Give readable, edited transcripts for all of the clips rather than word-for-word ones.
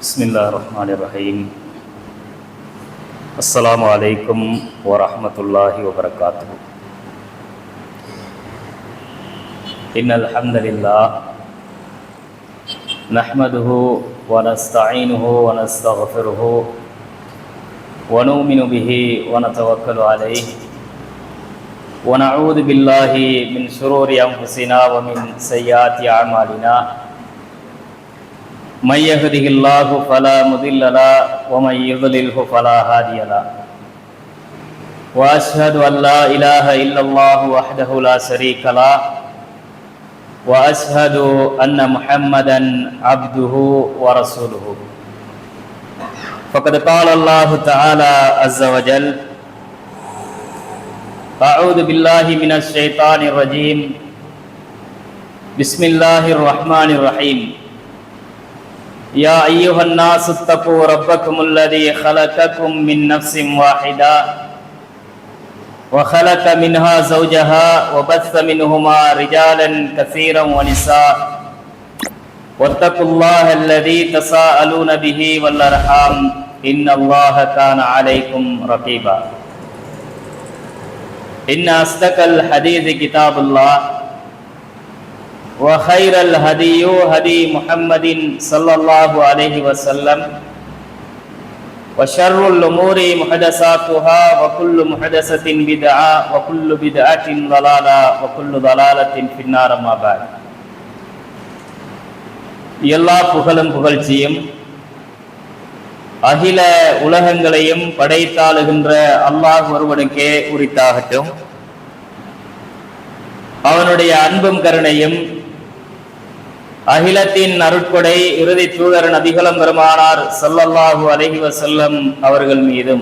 Bismillahirrahmanirrahim. Assalamualaikum warahmatullahi wabarakatuh. Innal hamdalillah nahmaduhu wa nasta'inuhu wa nastaghfiruhu wa nu'minu bihi wa natawakkalu alayhi wa na'udzu billahi min shururi anfusina wa min sayyiati a'malina. من يهده الله فلا مضل له ومن يضلله فلا هادي له واشهد ان لا اله الا الله وحده لا شريك له واشهد ان محمدا عبده ورسوله فقد قال الله تعالى عز وجل اعوذ بالله من الشيطان الرجيم بسم الله الرحمن الرحيم يا أيها الناس اتقوا ربكم الذي خلقكم من نفس واحدة وخلق منها زوجها وبث منهما رجالا كثيرا ونساء واتقوا الله الذي تساءلون به والأرحام إن الله كان عليكم رقيبا إن أصدق الحديث كتاب الله وخير الهدي هدي محمد صلى الله عليه وسلم وشر الأمور محدثاتها وكل محدثة بدعة وكل بدعة ضلالة وكل ضلالة في النار ما بعد. எல்லா புகழும் புகழ்ச்சியும் அகில உலகங்களையும் படைத்தாளுகின்ற அல்லாஹ் ஒருவனுக்கே உரித்தாகட்டும். அவனுடைய அன்பும் கருணையும் அகிலத்தின் அருட்கொடை இறுதி தூதர் நபிகளும் பெருமானார் ஸல்லல்லாஹு அலைஹி வஸல்லம் அவர்கள் மீதும்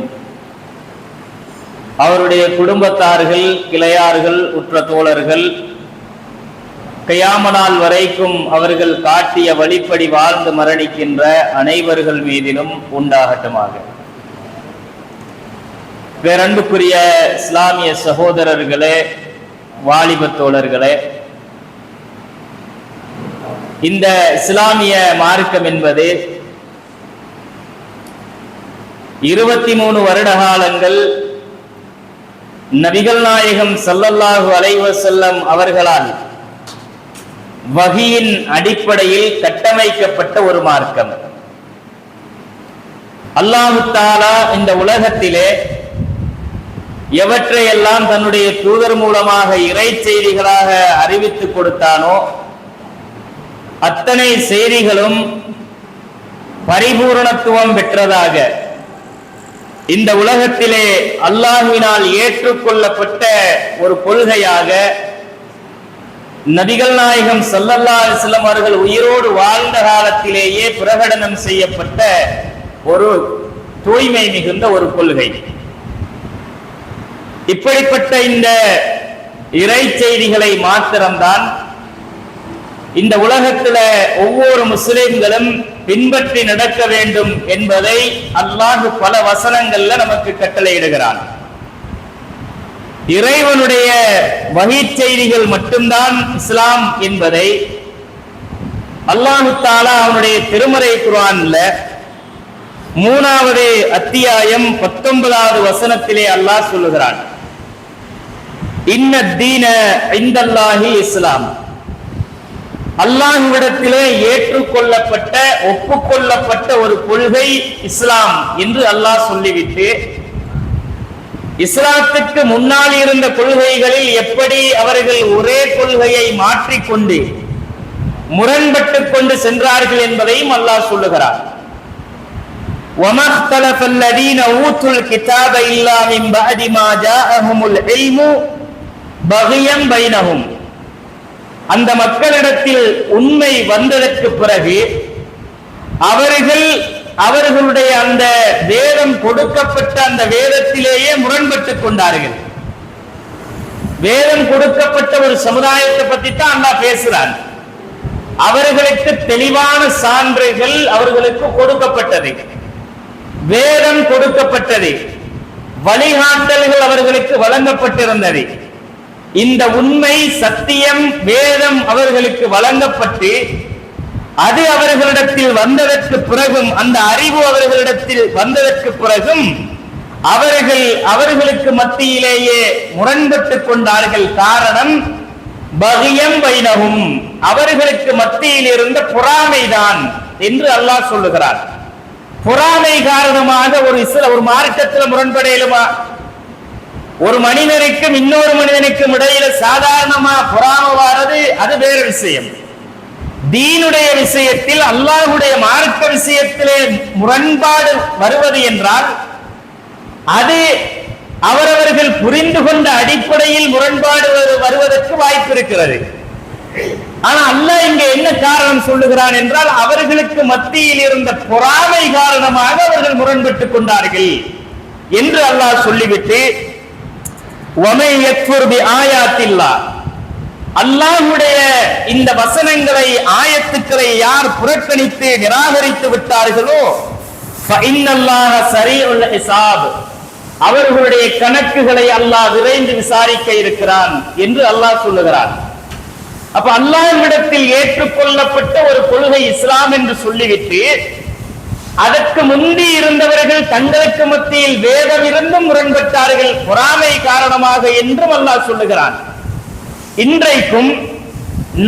அவருடைய குடும்பத்தார்கள், கிளையார்கள், உற்ற தோழர்கள், கியாம நாள் வரைக்கும் அவர்கள் காட்டிய வழிப்படி வாழ்ந்து மரணிக்கின்ற அனைவர்கள் மீதிலும் உண்டாகட்டுமாக. பேரன்புக்குரிய இஸ்லாமிய சகோதரர்களே, வாலிப தோழர்களே, இந்த இஸ்லாமிய மார்க்கம் என்பது 23 வருட காலங்கள் நபிகள் நாயகம் ஸல்லல்லாஹு அலைஹி வஸல்லம் அவர்களால் வஹீயின் அடிப்படையில் கட்டமைக்கப்பட்ட ஒரு மார்க்கம். அல்லாஹ் தஆலா இந்த உலகத்திலே எவற்றையெல்லாம் தன்னுடைய தூதர் மூலமாக இறை செய்திகளாக அறிவித்துக் கொடுத்தானோ அத்தனை செய்திகளும் பரிபூரணத்துவம் பெற்றதாக இந்த உலகத்திலே அல்லாஹ்வினால் ஏற்றுக்கொள்ளப்பட்ட ஒரு கொள்கையாக நபிகள் நாயகம் ஸல்லல்லாஹு அலைஹி வஸல்லம் அவர்கள் உயிரோடு வாழ்ந்த காலத்திலேயே பிரகடனம் செய்யப்பட்ட ஒரு தூய்மை மிகுந்த ஒரு கொள்கை. இப்படிப்பட்ட இந்த இறை செய்திகளை மாத்திரம்தான் இந்த உலகத்துல ஒவ்வொரு முஸ்லிம்களும் பின்பற்றி நடக்க வேண்டும் என்பதை அல்லாஹ் பல வசனங்கள்ல நமக்கு கட்டளையிடுகிறான். இறைவனுடைய வஹீ செய்திகள் மட்டும்தான் இஸ்லாம் என்பதை அல்லாஹ் தஆலா அவனுடைய திருமறை குர்ஆன்ல 3வது அத்தியாயம் 19வது வசனத்திலே அல்லாஹ் சொல்லுகிறான், இன்ன தீன இந்தல்லாஹி இஸ்லாம். அல்லாஹ்விடத்திலே ஏற்றுக்கொள்ளப்பட்ட ஒப்புக்கொள்ளப்பட்ட ஒரு கொள்கை இஸ்லாம் என்று அல்லாஹ் சொல்லிவிட்டு, இஸ்லாத்துக்கு முன்னால் இருந்த கொள்கைகளில் எப்படி அவர்கள் ஒரே கொள்கையை மாற்றிக்கொண்டு முரண்பட்டு கொண்டு சென்றார்கள் என்பதையும் அல்லாஹ் சொல்லுகிறார். وَمَا اخْتَلَفَ الَّذِينَ أُوتُوا الْكِتَابَ إِلَّا مِنْ بَعْدِ مَا جَاءَهُمُ الْعِلْمُ بَغْيًا بَيْنَهُمْ. அந்த மக்களிடத்தில் உண்மை வந்ததற்கு பிறகு அவர்களுடைய அந்த வேதம் கொடுக்கப்பட்ட அந்த வேதத்திலேயே முரண்பட்டு கொண்டார்கள். வேதம் கொடுக்கப்பட்ட ஒரு சமுதாயத்தை பத்தி தான் அல்லாஹ் பேசுறான். அவர்களுக்கு தெளிவான சான்றுகள் அவர்களுக்கு கொடுக்கப்பட்டது, வேதம் கொடுக்கப்பட்டது, வழிகாட்டல்கள் அவர்களுக்கு வழங்கப்பட்டிருந்தது. இந்த உண்மை சத்தியம் வேதம் அவர்களுக்கு வழங்கப்பட்டு அது அவர்களிடத்தில் வந்ததற்கு பிறகும், அந்த அறிவு அவர்களிடத்தில் வந்ததற்கு பிறகும் அவர்களுக்கு மத்தியிலேயே முரண்பட்டுக் கொண்டார்கள். காரணம் பகியம் பைனஹும், அவர்களுக்கு மத்தியில் இருந்த பொறாமைதான் என்று அல்லாஹ் சொல்லுகிறார். பொறாமை காரணமாக ஒரு மார்க்கத்தில் முரண்படையிலுமா? ஒரு மனிதனுக்கும் இன்னொரு மனிதனுக்கும் இடையில சாதாரணமா பொறாமை வாரது அது வேற விஷயம். தீனுடைய விஷயத்தில், அல்லாஹ்வுடைய மார்க்க விஷயத்திலே முரண்பாடு வருவது என்றால் அது அவரவர்கள் புரிந்து கொண்ட அடிப்படையில் முரண்பாடு வருவதற்கு வாய்ப்பு இருக்கிறது. ஆனா அல்லாஹ் இங்கே என்ன காரணம் சொல்லுகிறான் என்றால், அவர்களுக்கு மத்தியில் இருந்த பொறாமை காரணமாக அவர்கள் முரண்பட்டுக் கொண்டார்கள் என்று அல்லாஹ் சொல்லிவிட்டு, வமை யக்ஃபுர் பி ஆயாத்தில்லாஹ், அல்லாஹ்வுடைய இந்த வசனங்களை, ஆயத்துக்களை யார் புறக்கணித்து நிராகரித்து விட்டார்களோ, ஃபஇன்னல்லாஹ ஸரீஉல் ஹிசாப், அவர்களுடைய கணக்குகளை அல்லாஹ் விரைந்து விசாரிக்க இருக்கிறான் என்று அல்லாஹ் சொல்லுகிறான். அப்ப அல்லாஹ்விடத்தில் ஏற்றுக்கொள்ளப்பட்ட ஒரு கொள்கை இஸ்லாம் என்று சொல்லிவிட்டு, அதற்கு முந்தி இருந்தவர்கள் தங்களுக்கு மத்தியில் வேதம் இருந்தும் முரண்பட்டார்கள் பொறாமை காரணமாக என்றும் அல்லாஹ் சொல்லுகிறான். இன்றைக்கும்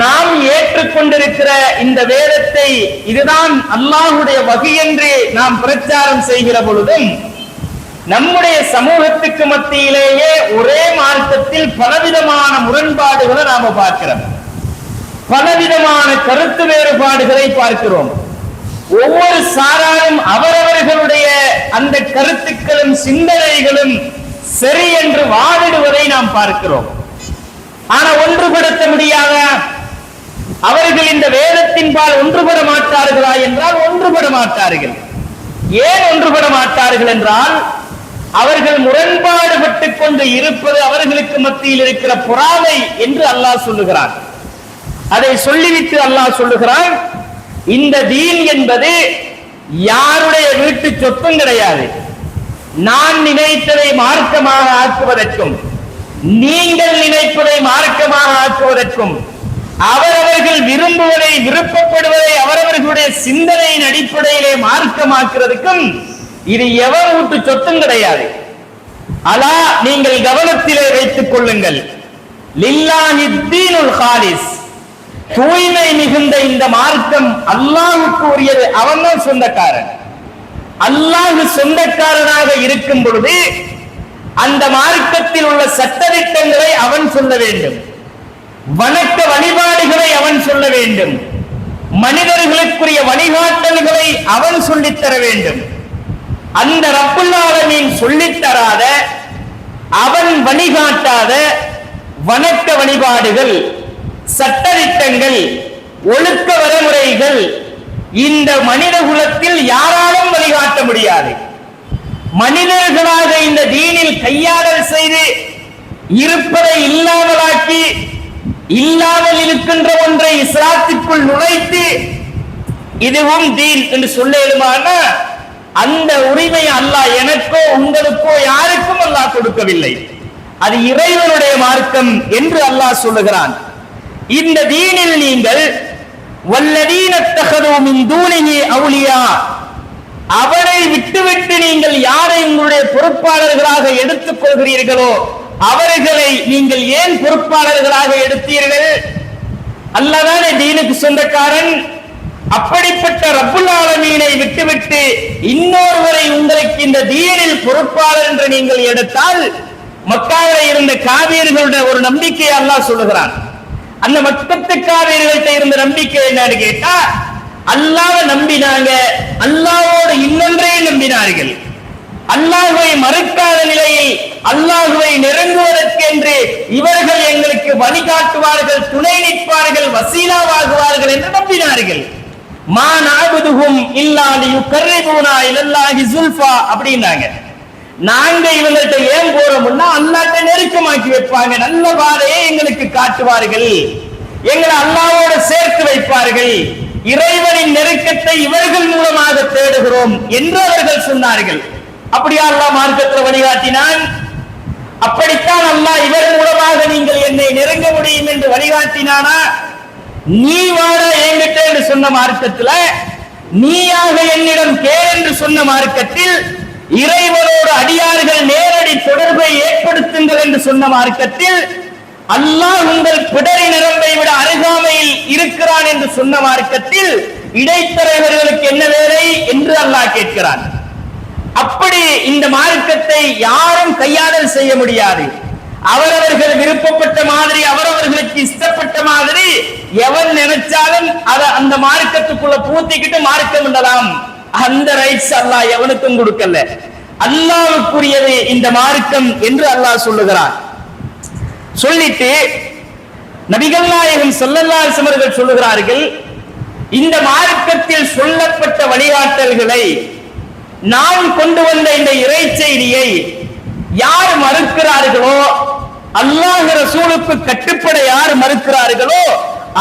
நாம் ஏற்றுக்கொண்டிருக்கிற இந்த வேதத்தை, இதுதான் அல்லாஹ்வுடைய வகி என்று நாம் பிரச்சாரம் செய்கிற பொழுதும், நம்முடைய சமூகத்துக்கு மத்தியிலேயே ஒரே மார்க்கத்தில் பலவிதமான முரண்பாடுகளை நாம பார்க்கிறோம், பலவிதமான கருத்து வேறுபாடுகளை பார்க்கிறோம். ஒவ்வொரு சாராரும் அவரவர்களுடைய அந்த கருத்துக்களும் சிந்தனைகளும் சரி என்று வாதிடுவதை நாம் பார்க்கிறோம். ஆனா ஒன்றுபடுத்த முடியாத அவர்கள் இந்த வேதத்தின்பால் ஒன்றுபட மாட்டார்களா என்றால் ஒன்றுபட மாட்டார்கள். ஏன் ஒன்றுபட மாட்டார்கள் என்றால், அவர்கள் முரண்பாடுபட்டுக் கொண்டு இருப்பது அவர்களுக்கு மத்தியில் இருக்கிற பொறாமை என்று அல்லாஹ் சொல்லுகிறான். அதை சொல்லிவிட்டு அல்லாஹ் சொல்லுகிறான், இந்த தீன் என்பது யாருடைய வீட்டு சொத்தும் கிடையாது. நான் நினைத்ததை மார்க்கமாக ஆக்குவதற்கும், நீங்கள் நினைப்பதை மார்க்கமாக ஆக்குவதற்கும், அவரவர்கள் விரும்புவதை, விருப்பப்படுவதை அவரவர்களுடைய சிந்தனையின் அடிப்படையிலே மார்க்கமாக்குறதுக்கும் இது எவர் வீட்டு சொத்தும் கிடையாது. அலா, நீங்கள் கவனத்திலே வைத்துக் கொள்ளுங்கள். லில்லாஹி தீனுல் காலிஸ், தூய்மை மிகுந்த இந்த மார்க்கம் அல்லாஹ்வுக்கு உரியது. அவன் தான் சொந்தக்காரன். அல்லாஹ் சொந்தக்காரனாக இருக்கும் பொழுது அந்த மார்க்கத்தில் உள்ள சட்டதிட்டங்களை அவன் சொல்ல வேண்டும், வணக்க வழிபாடுகளை அவன் சொல்ல வேண்டும், மனிதர்களுக்குரிய வழிகாட்டல்களை அவன் சொல்லித்தர வேண்டும். அந்த ரப்புல் ஆலமீன் சொல்லித்தராத, அவன் வழிகாட்டாத வணக்க வழிபாடுகள், சட்டதிட்டங்கள், ஒழுக்க வரைமுறைகள் இந்த மனித குலத்தில் யாராலும் வழிகாட்ட முடியாது. மனிதர்களாக இந்த தீனில் கையாடல் செய்து இருப்பதை இல்லாமலாக்கி, இல்லாமல் இருக்கின்ற ஒன்றை இஸ்லாத்திற்குள் நுழைத்து இதுவும் தீன் என்று சொல்லிடுமான அந்த உரிமை அல்லாஹ் எனக்கோ உங்களுக்கோ யாருக்கும் அல்லாஹ் கொடுக்கவில்லை. அது இறைவனுடைய மார்க்கம் என்று அல்லாஹ் சொல்லுகிறான். இந்த தீனில் நீங்கள் வல்லதீன தகது மின் தூனிஹி அவுலியா, அவரை விட்டுவிட்டு நீங்கள் யாரை உங்களுடைய பொறுப்பாளர்களாக எடுத்துக் கொள்கிறீர்களோ அவர்களை நீங்கள் ஏன் பொறுப்பாளர்களாக எடுத்தீர்கள்? அல்லாஹ்தானே தீனுக்கு சொந்தக்காரன். அப்படிப்பட்ட ரப்புல் ஆலமீனை விட்டுவிட்டு இன்னொருவரை உங்களுக்கு இந்த தீனில் பொறுப்பாளர் என்று நீங்கள் எடுத்தால், மக்காவில் இருந்த காவியர்களுடைய ஒரு நம்பிக்கை அல்லாஹ் சொல்லுகிறான். அந்த மக்கத்து காவியர்கள்ட்ட இருந்த நம்பிக்கை என்னன்னு கேட்டா, அல்லாஹ்வை நம்பினாங்க, அல்லாஹ்வோடு இன்னொன்றையும் நம்பினார்கள். அல்லாஹ்வை மறுக்காத நிலையில் அல்லாஹ்வை நெருங்குவதற்கு என்று இவர்கள் எங்களுக்கு வழிகாட்டுவார்கள், துணை நிற்பார்கள், வசீலாவாகுவார்கள் என்று நம்பினார்கள். மா நஅபுதுஹும் இல்லா லியுகர்ரிபூனா இலல்லாஹி ஸுல்ஃபா அப்படினாங்க. நாங்க இவங்கள்ட்ட ஏன் போறோம்னா அல்லாஹ்வை நெருக்கமாக்கி வைப்பாங்க, நல்ல பாதையை எங்களுக்கு காட்டுவார்கள், எங்களை அல்லாஹ்வோடு சேர்த்து வைப்பார்கள், இறைவனின் நெருக்கத்தை இவர்கள் மூலமாக தேடுகிறோம் என்று அவர்கள் சொன்னார்கள். அப்படியா அல்லாஹ் மார்க்கத்தில் வழிகாட்டினான்? அப்படித்தான் அல்லாஹ் இவர் மூலமாக நீங்கள் என்னை நெருங்க முடியும் என்று வழிகாட்டினானா? நீ வாழ என்கிட்ட என்று சொன்ன மார்க்கத்தில், நீயாக என்னிடம் கேள் என்று சொன்ன மார்க்கத்தில், இறைவனோடு அடியார்கள் நேரடி தொடர்பை ஏற்படுத்துங்கள் என்று சொன்ன மார்க்கத்தில், அல்லாஹ் உங்கள் பிடரி நரம்பை விட அருகாமையில் இருக்கிறான் என்று சொன்ன மார்க்கத்தில் இடைத்தரகர்களுக்கு என்ன வேலை என்று அல்லாஹ் கேட்கிறான். அப்படி இந்த மார்க்கத்தை யாரும் கையாடல் செய்ய முடியாது. அவரவர்கள் விருப்பப்பட்ட மாதிரி, அவரவர்களுக்கு இஷ்டப்பட்ட மாதிரி எவன் நினைச்சாலும் அந்த மார்க்கத்துக்குள்ள பூத்திக்கிட்டு மார்க்கம் விடலாம். அந்த ரைட்ஸ் அல்லாஹ் எவனுக்கும் கொடுக்கல. அல்லாஹ்வுக்குரியது இந்த மார்க்கம் என்று அல்லாஹ் சொல்லுகிறான். சொல்லிட்டு நபிகள் நாயகம் ஸல்லல்லாஹு அலைஹி வஸல்லம் அவர்கள் சொல்லுகிறார்கள், இந்த மார்க்கத்தில் சொல்லப்பட்ட வழிகாட்டல்களை, நான் கொண்டு வந்த இந்த இறை செய்தியை யார் மறுக்கிறார்களோ, அல்லாஹ் ரசூலுக்கு கட்டுப்பட யார் மறுக்கிறார்களோ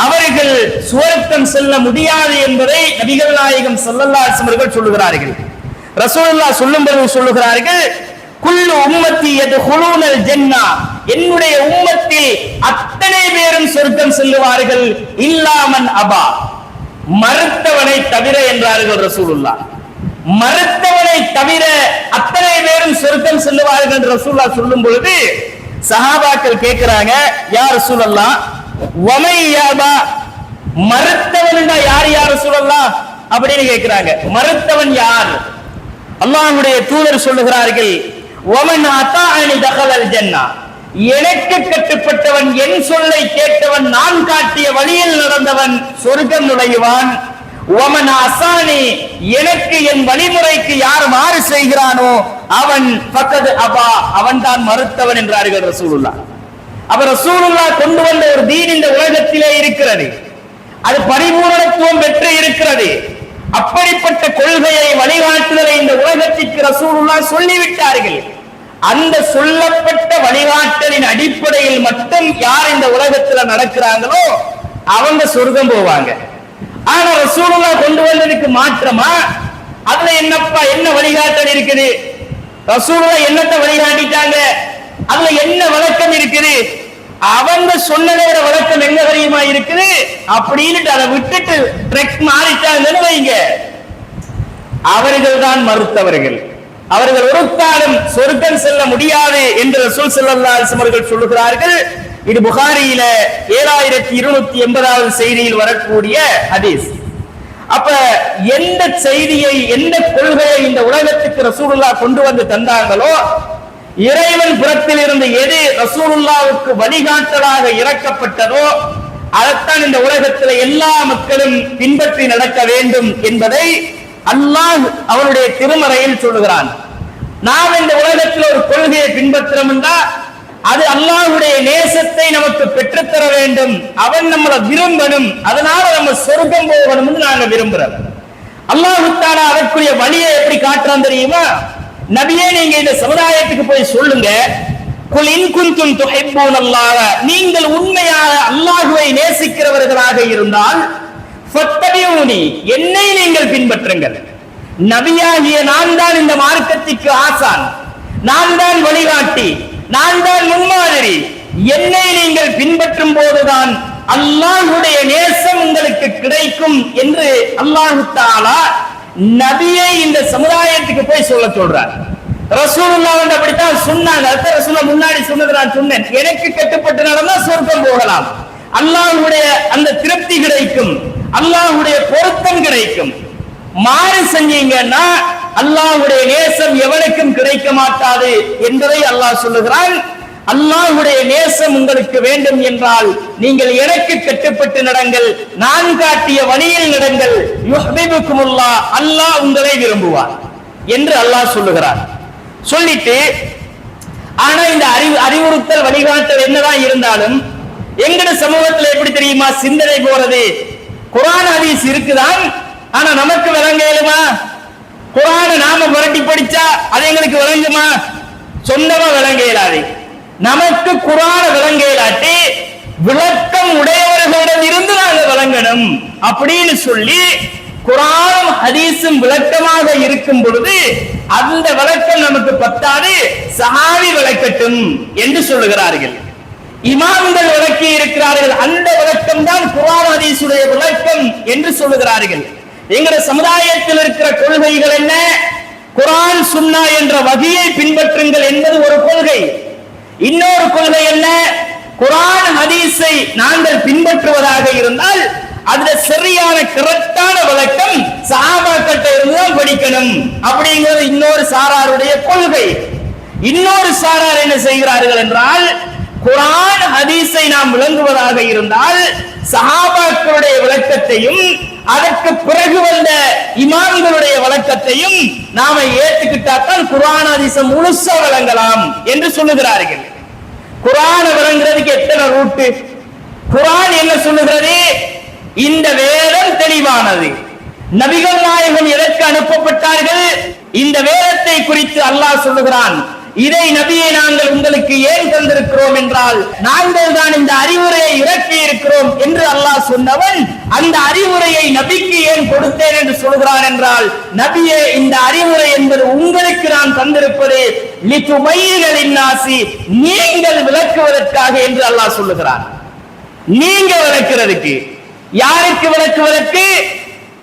அவர்கள் சுவர்க்கம் செல்ல முடியாது என்பதை நபிகள் நாயகம் ஸல்லல்லாஹு அலைஹி வஸல்லம் அவர்கள் சொல்லுகிறார்கள். ரசூலுல்லாஹ் சொல்லும்போது சொல்லுகிறார்கள், குல்லு உம்மத்தி யதுகுலூனல் ஜன்னah, என்னுடைய உம்மத்தில் அத்தனை பேரும் சொர்க்கம் செல்லுவார்கள், இல்லாமன் அபா, மறுத்தவனை தவிர என்றார்கள் ரசூலுல்லாஹ். மறுத்தவனை தவிர அத்தனை பேரும் சொர்க்கம் செல்லுவார்கள் என்று ரசூலுல்லாஹ் சொல்லும் பொழுது சஹாபாக்கள் கேட்கிறாங்க, யா ரசூலல்லாஹ் வமை யாபா, மறுத்தவன் யார் யா ரசூலல்லாஹ் அப்படின்னு கேட்கிறாங்க. மறுத்தவன் யார்? அல்லாஹ்வுடைய தூதர் சொல்லுகிறார்கள், வமன் அதாஅனி தகலல் ஜன்னah, எனக்கு கட்டுப்பட்டவன், என் சொல்லை கேட்டவன், நான் காட்டிய வழியில் நடந்தவன் சொர்க்கம் நுழைவான். வமன் அசானி, எனக்கு என் வழிமுறைக்கு யார் மாறு செய்கிறானோ அவன் ஃபக்கத் அபா, அவன் தான் மறுத்தவன் என்றார்கள் ரசூலுல்லாஹ். அப்ப ரசூலுல்லாஹ் கொண்டு வந்த ஒரு தீன் இந்த உலகத்திலே இருக்கிறது, அது பரிபூரணத்துவம் பெற்று இருக்கிறது. அப்படிப்பட்ட கொள்கையை, வழிகாட்டுதலை இந்த உலகத்திற்கு ரசூலுல்லாஹ் சொல்லிவிட்டார்கள். அந்த சொல்லப்பட்ட வழிகாட்டலின் அடிப்படையில் மட்டும் யார் இந்த உலகத்தில் நடக்கிறாங்களோ அவங்க சொர்க்கம் போவாங்க. ஆனா ரசூலுல்லாஹ் கொண்டு வந்ததுக்கு மாற்றமா அதுல என்னப்பா என்ன வழிகாட்டல் இருக்குது? ரசூலுல்லாஹ் என்னத்தை வழிகாட்டிட்டாங்க? அதுல என்ன வழக்கம் இருக்குது? அவங்க சொன்னதோட வழக்கம் எங்க தெரியுமா இருக்குது அப்படின்னு அதை விட்டுட்டு ட்ரெக் மாறிட்டாங்கன்னு வைங்க, அவர்கள் தான் மறுத்தவர்கள். அவர்கள் ஒரு காலம் சொர்க்கம் செல்ல முடியாது என்று ரசூல் ஸல்லல்லாஹு அலைஹி வஸல்லம் அவர்கள் சொல்லுகிறார்கள். இது புகாரியில 7280வது செய்தியில் வரக்கூடிய ஹதீஸ். அப்ப எந்த செய்தியை, எந்த கொள்கையை இந்த உலகத்துக்கு ரசூலுல்லாஹ் கொண்டு வந்து தந்தாங்களோ, இறைவன் புறத்தில் இருந்து எது ரசூலுல்லாஹ்வுக்கு வழிகாட்டலாக இறக்கப்பட்டதோ அதைத்தான் இந்த உலகத்தில் எல்லா மக்களும் பின்பற்றி நடக்க வேண்டும் என்பதை அல்லாஹ் அவனுடைய திருமறையில் சொல்லுகிறான். நாம் இந்த உலகத்தில் ஒரு கொள்கையை பின்பற்றோம் என்றால் அது அல்லாஹ்வுடைய நேசத்தை நமக்கு பெற்றுத்தர வேண்டும், அவன் நம்மளை விரும்பணும், அதனால நம்ம சொர்க்கம் போகணும் நாங்க விரும்புறோம். அல்லாஹ் தஆலா அதற்குரிய வழியை எப்படி காட்டுறான் தெரியுமா? நபியே, நீங்க இந்த சமுதாயத்துக்கு போய் சொல்லுங்க, குல் இன் குன்தும் துஹிப்பூனல்லாஹ, நீங்கள் உண்மையாக அல்லாஹ்வை நேசிக்கிறவர்களாக இருந்தால் ஃபத்தபிஊனி, என்னை நீங்கள் பின்பற்றுங்கள். நபியாகிய நான் தான் இந்த மார்க்கத்திற்கு ஆசான், நான் தான் வழிகாட்டி, நான் தான் முன்மாதிரி. என்னை நீங்கள் பின்பற்றும் போதுதான் அல்லாஹ்வுடைய நேசம் உங்களுக்கு கிடைக்கும் என்று அல்லாஹ் தஆலா நபியை இந்த சமுதாயத்துக்கு போய் சொல்ல சொல்றார். ரசூலுல்லாஹ் வந்து அப்படித்தான் சொன்னாங்க. ரசூலுல்லாஹ் முன்னாடி சொன்னது நான் சொன்னேன், எனக்கு கட்டுப்பட்டு நடந்தா சொர்க்கம் போகலாம், அல்லாஹ்வுடைய அந்த திருப்தி கிடைக்கும், அல்லாஹ்வுடைய பொருத்தம் கிடைக்கும். மாறு செஞ்சீங்கன்னா அல்லாஹ்வுடைய நேசம் எவனுக்கும் கிடைக்க மாட்டாது என்பதை அல்லாஹ் சொல்லுகிறான். அல்லாஹ்வுடைய நேசம் உங்களுக்கு வேண்டும் என்றால் நீங்கள் எனக்கு கட்டுப்பட்டு நடங்கள், நான் காட்டிய வழியில் நடங்கள், யுஹ்பிபுக்குமுல்லாஹ், அல்லாஹ் உங்களை விரும்புவார் என்று அல்லாஹ் சொல்லுகிறார். சொல்லிட்டு, ஆனா இந்த அறிவுறுத்தல் வழிகாட்டல் என்னதான் இருந்தாலும் எங்கட சமூகத்தில் எப்படி தெரியுமா சிந்தனை போறது? குர்ஆன் ஹதீஸ் இருக்குதான், ஆனா நமக்கு விளங்க இயலுமா? குர்ஆனை நாம புரட்டி படிச்சா அது எங்களுக்கு விளங்குமா? சொந்தமா விளங்க இயலாது. நமக்கு குர்ஆனை விளங்க இயலாட்டி விளக்கம் உடையவர்களிடம் இருந்து நாங்க விளங்கணும் அப்படின்னு சொல்லி குர்ஆனும் ஹதீஸும் விளக்கமாக இருக்கும் பொழுது அந்த விளக்கம் நமக்கு பத்தாது, சஹாபி விளக்கட்டும் என்று சொல்லுகிறார்கள். இமாம்கள் விளக்கி இருக்கிறார்கள். அந்த விளக்கம் தான் குர்ஆன் ஹதீஸுடைய விளக்கம் என்று சொல்லுகிறார்கள். எங்களுடைய சமுதாயத்தில் இருக்கிற கொள்கைகள் என்ன? குர்ஆன் சுன்னா என்ற வகையை பின்பற்றுங்கள் என்பது ஒரு கொள்கை. இன்னொரு கொள்கை என்ன? குர்ஆன் ஹதீஸை நாங்கள் பின்பற்றுவதாக இருந்தால் அதுல சரியான கரெக்டான விளக்கம் சஹாபாக்கிட்ட இருந்து தான் படிக்கணும் அப்படிங்கிறது இன்னொரு சாராருடைய கொள்கை. இன்னொரு சாரார் என்ன செய்கிறார்கள் என்றால், குர்ஆன் ஹதீஸை நாம் விளங்குவதாக இருந்தால் சஹாபாக்களுடைய விளக்கத்தையும் அதற்கு பிறகு வந்த இமாம்களுடைய விளக்கத்தையும் நாம ஏற்றுக்கிட்டால் குர்ஆன் ஹதீஸை முழுசா விளங்கலாம் என்று சொல்லுகிறார்கள். குர்ஆனை விளங்குறதுக்கு எத்தனை ரூட்டு? குர்ஆன் என்ன சொல்லுகிறது? இந்த வேதம் தெளிவானது. நபிகள் நாயகம் எதற்கு அனுப்பப்பட்டார்கள்? இந்த வேதத்தை குறித்து அல்லாஹ் சொல்லுகிறான், இதை நபியை நாங்கள் உங்களுக்கு ஏன் தந்திருக்கிறோம் என்றால் நாங்கள் தான் இந்த அறிவுரையை இறக்கி இருக்கிறோம் என்று அல்லாஹ் சொன்னவன் அந்த அறிவுரையை நபிக்கு ஏன் கொடுத்தேன் என்று சொல்கிறான் என்றால், நபியே இந்த அறிவுரை என்பது உங்களுக்கு நான் தந்திருப்பது லிதுபையின லின்னாசி, நீங்கள் விளக்குவதற்காக என்று அல்லாஹ் சொல்லுகிறான். நீங்க விளக்குறதுக்கு. யாருக்கு விளக்குவதற்கு?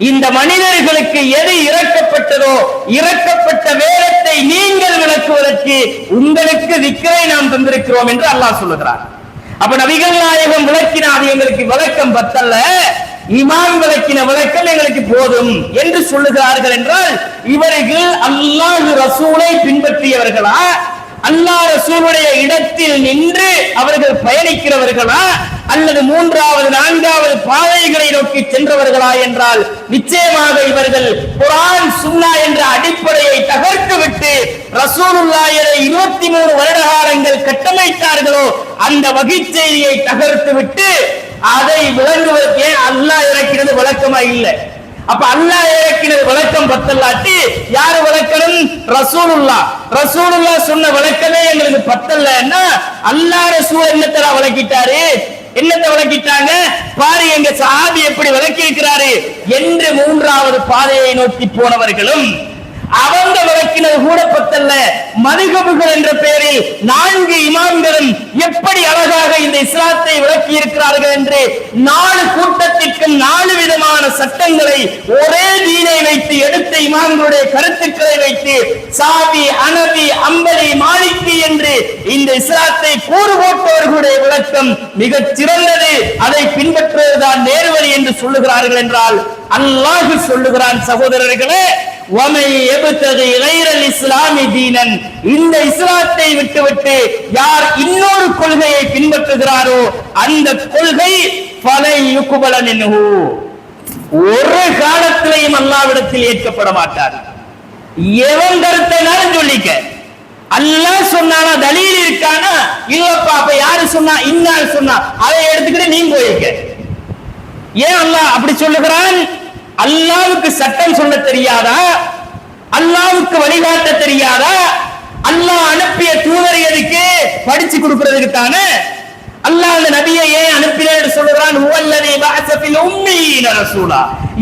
இந்த மனிதர்களுக்கு எது இறக்கப்பட்டதோ இறக்கப்பட்ட வேதத்தை நீங்கள் விளக்குவதற்கு உங்களுக்கு திக்ரை நாம் தந்திருக்கிறோம் என்று அல்லாஹ் சொல்லுகிறார். அப்ப நபிகள் நாயகம் விளக்கின அது எங்களுக்கு விளக்கம் பத்தல்ல, இமாம் விளக்கின விளக்கம் எங்களுக்கு போதும் என்று சொல்லுகிறார்கள் என்றால் இவர்கள் அல்லாஹ் ரசூலை பின்பற்றியவர்களா, அல்லாஹ் ரசூலுடைய இடத்தில் நின்று அவர்கள் பயணிக்கிறவர்களா, அல்லது மூன்றாவது நான்காவது பாதைகளை நோக்கி சென்றவர்களா என்றால் நிச்சயமாக இவர்கள் குர்ஆன் சுன்னா என்ற அடிப்படையை தகர்த்து விட்டு ரசூலுல்லாஹ் 23 வருட காலங்கள் கட்டமைத்தார்களோ அந்த வகை செய்தியை தகர்த்து விட்டு அதை விளங்குவதற்கு அல்லாஹ் இறக்கிறது விளக்கமா இல்லை. அப்ப அல்லாஹ் இறக்கினது விளக்கம் பத்தல்லாட்டி யாரு விளக்கணும்? ரசூலுல்லாஹ். ரசூலுல்லாஹ் சொன்ன விளக்கமே எங்களுக்கு பத்தல்லன்னா அல்லாஹ் ரசூல் என்னத்தரா விளக்கிட்டாரு? என்னத்தை விளக்கிட்டாங்க பாரு, எங்க சஹாபி எப்படி விளக்கி இருக்கிறாரு என்று மூன்றாவது பாதையை நோக்கி போனவர்களும் அவங்க விளக்கினது கூட பத்தல்ல, மதுஹபுகள் என்ற பெயரில் 4 இமாம்களும் எப்படி அழகாக இந்த இஸ்லாத்தை விளக்கி இருக்கிறார்கள் என்று 4 கூட்டத்திற்கு 4 விதமான சட்டங்களை ஒரே தீனை வைத்து எடுத்த இமாம்களுடைய கருத்துக்களை வைத்து சாபி, ஹனபி, அம்பலி, மாலிகி என்று இந்த இஸ்லாத்தை கூறு போட்டவர்களுடைய விளக்கம் மிகச் சிறந்தது, அதை பின்பற்றுவதுதான் நேர்வழி என்று சொல்லுகிறார்கள் என்றால் அல்லாஹ் சொல்லுகிறான், சகோதரர்களே, இந்த இஸ்லாத்தை விட்டுவிட்டு யார் இன்னொரு கொள்கையை பின்பற்றுகிறாரோ அந்த கொள்கை ஒரு காலத்திலையும் அல்லாஹ்விடத்தில் ஏற்கப்பட மாட்டார். எவன் கருத்தைனாலும் சொல்லிக்க, அல்லாஹ் சொன்னானா தலீல் இருக்கானா இல்லப்பா, அப்ப யாரு சொன்னா இன்னார் சொன்னா அதை எடுத்துக்கிட்டு நீங்க போயிருக்க. ஏன் அல்லாஹ் அப்படி சொல்லுகிறான்? அல்லாஹ்வுக்கு சட்டம் சொல்ல தெரியாதா? அல்லாஹ்வுக்கு வழிகாட்ட தெரியாதா? அல்லாஹ் அனுப்பிய தூதரை எதுக்கு? படிச்சு கொடுக்கிறதுக்கு தானே. அல்லாஹ் அந்த நபியை ஏன் அனுப்பினார் என்று சொல்றான்? ஹுவல்லதி பஅஸ ஃபில் உம்மீன ரசூலா.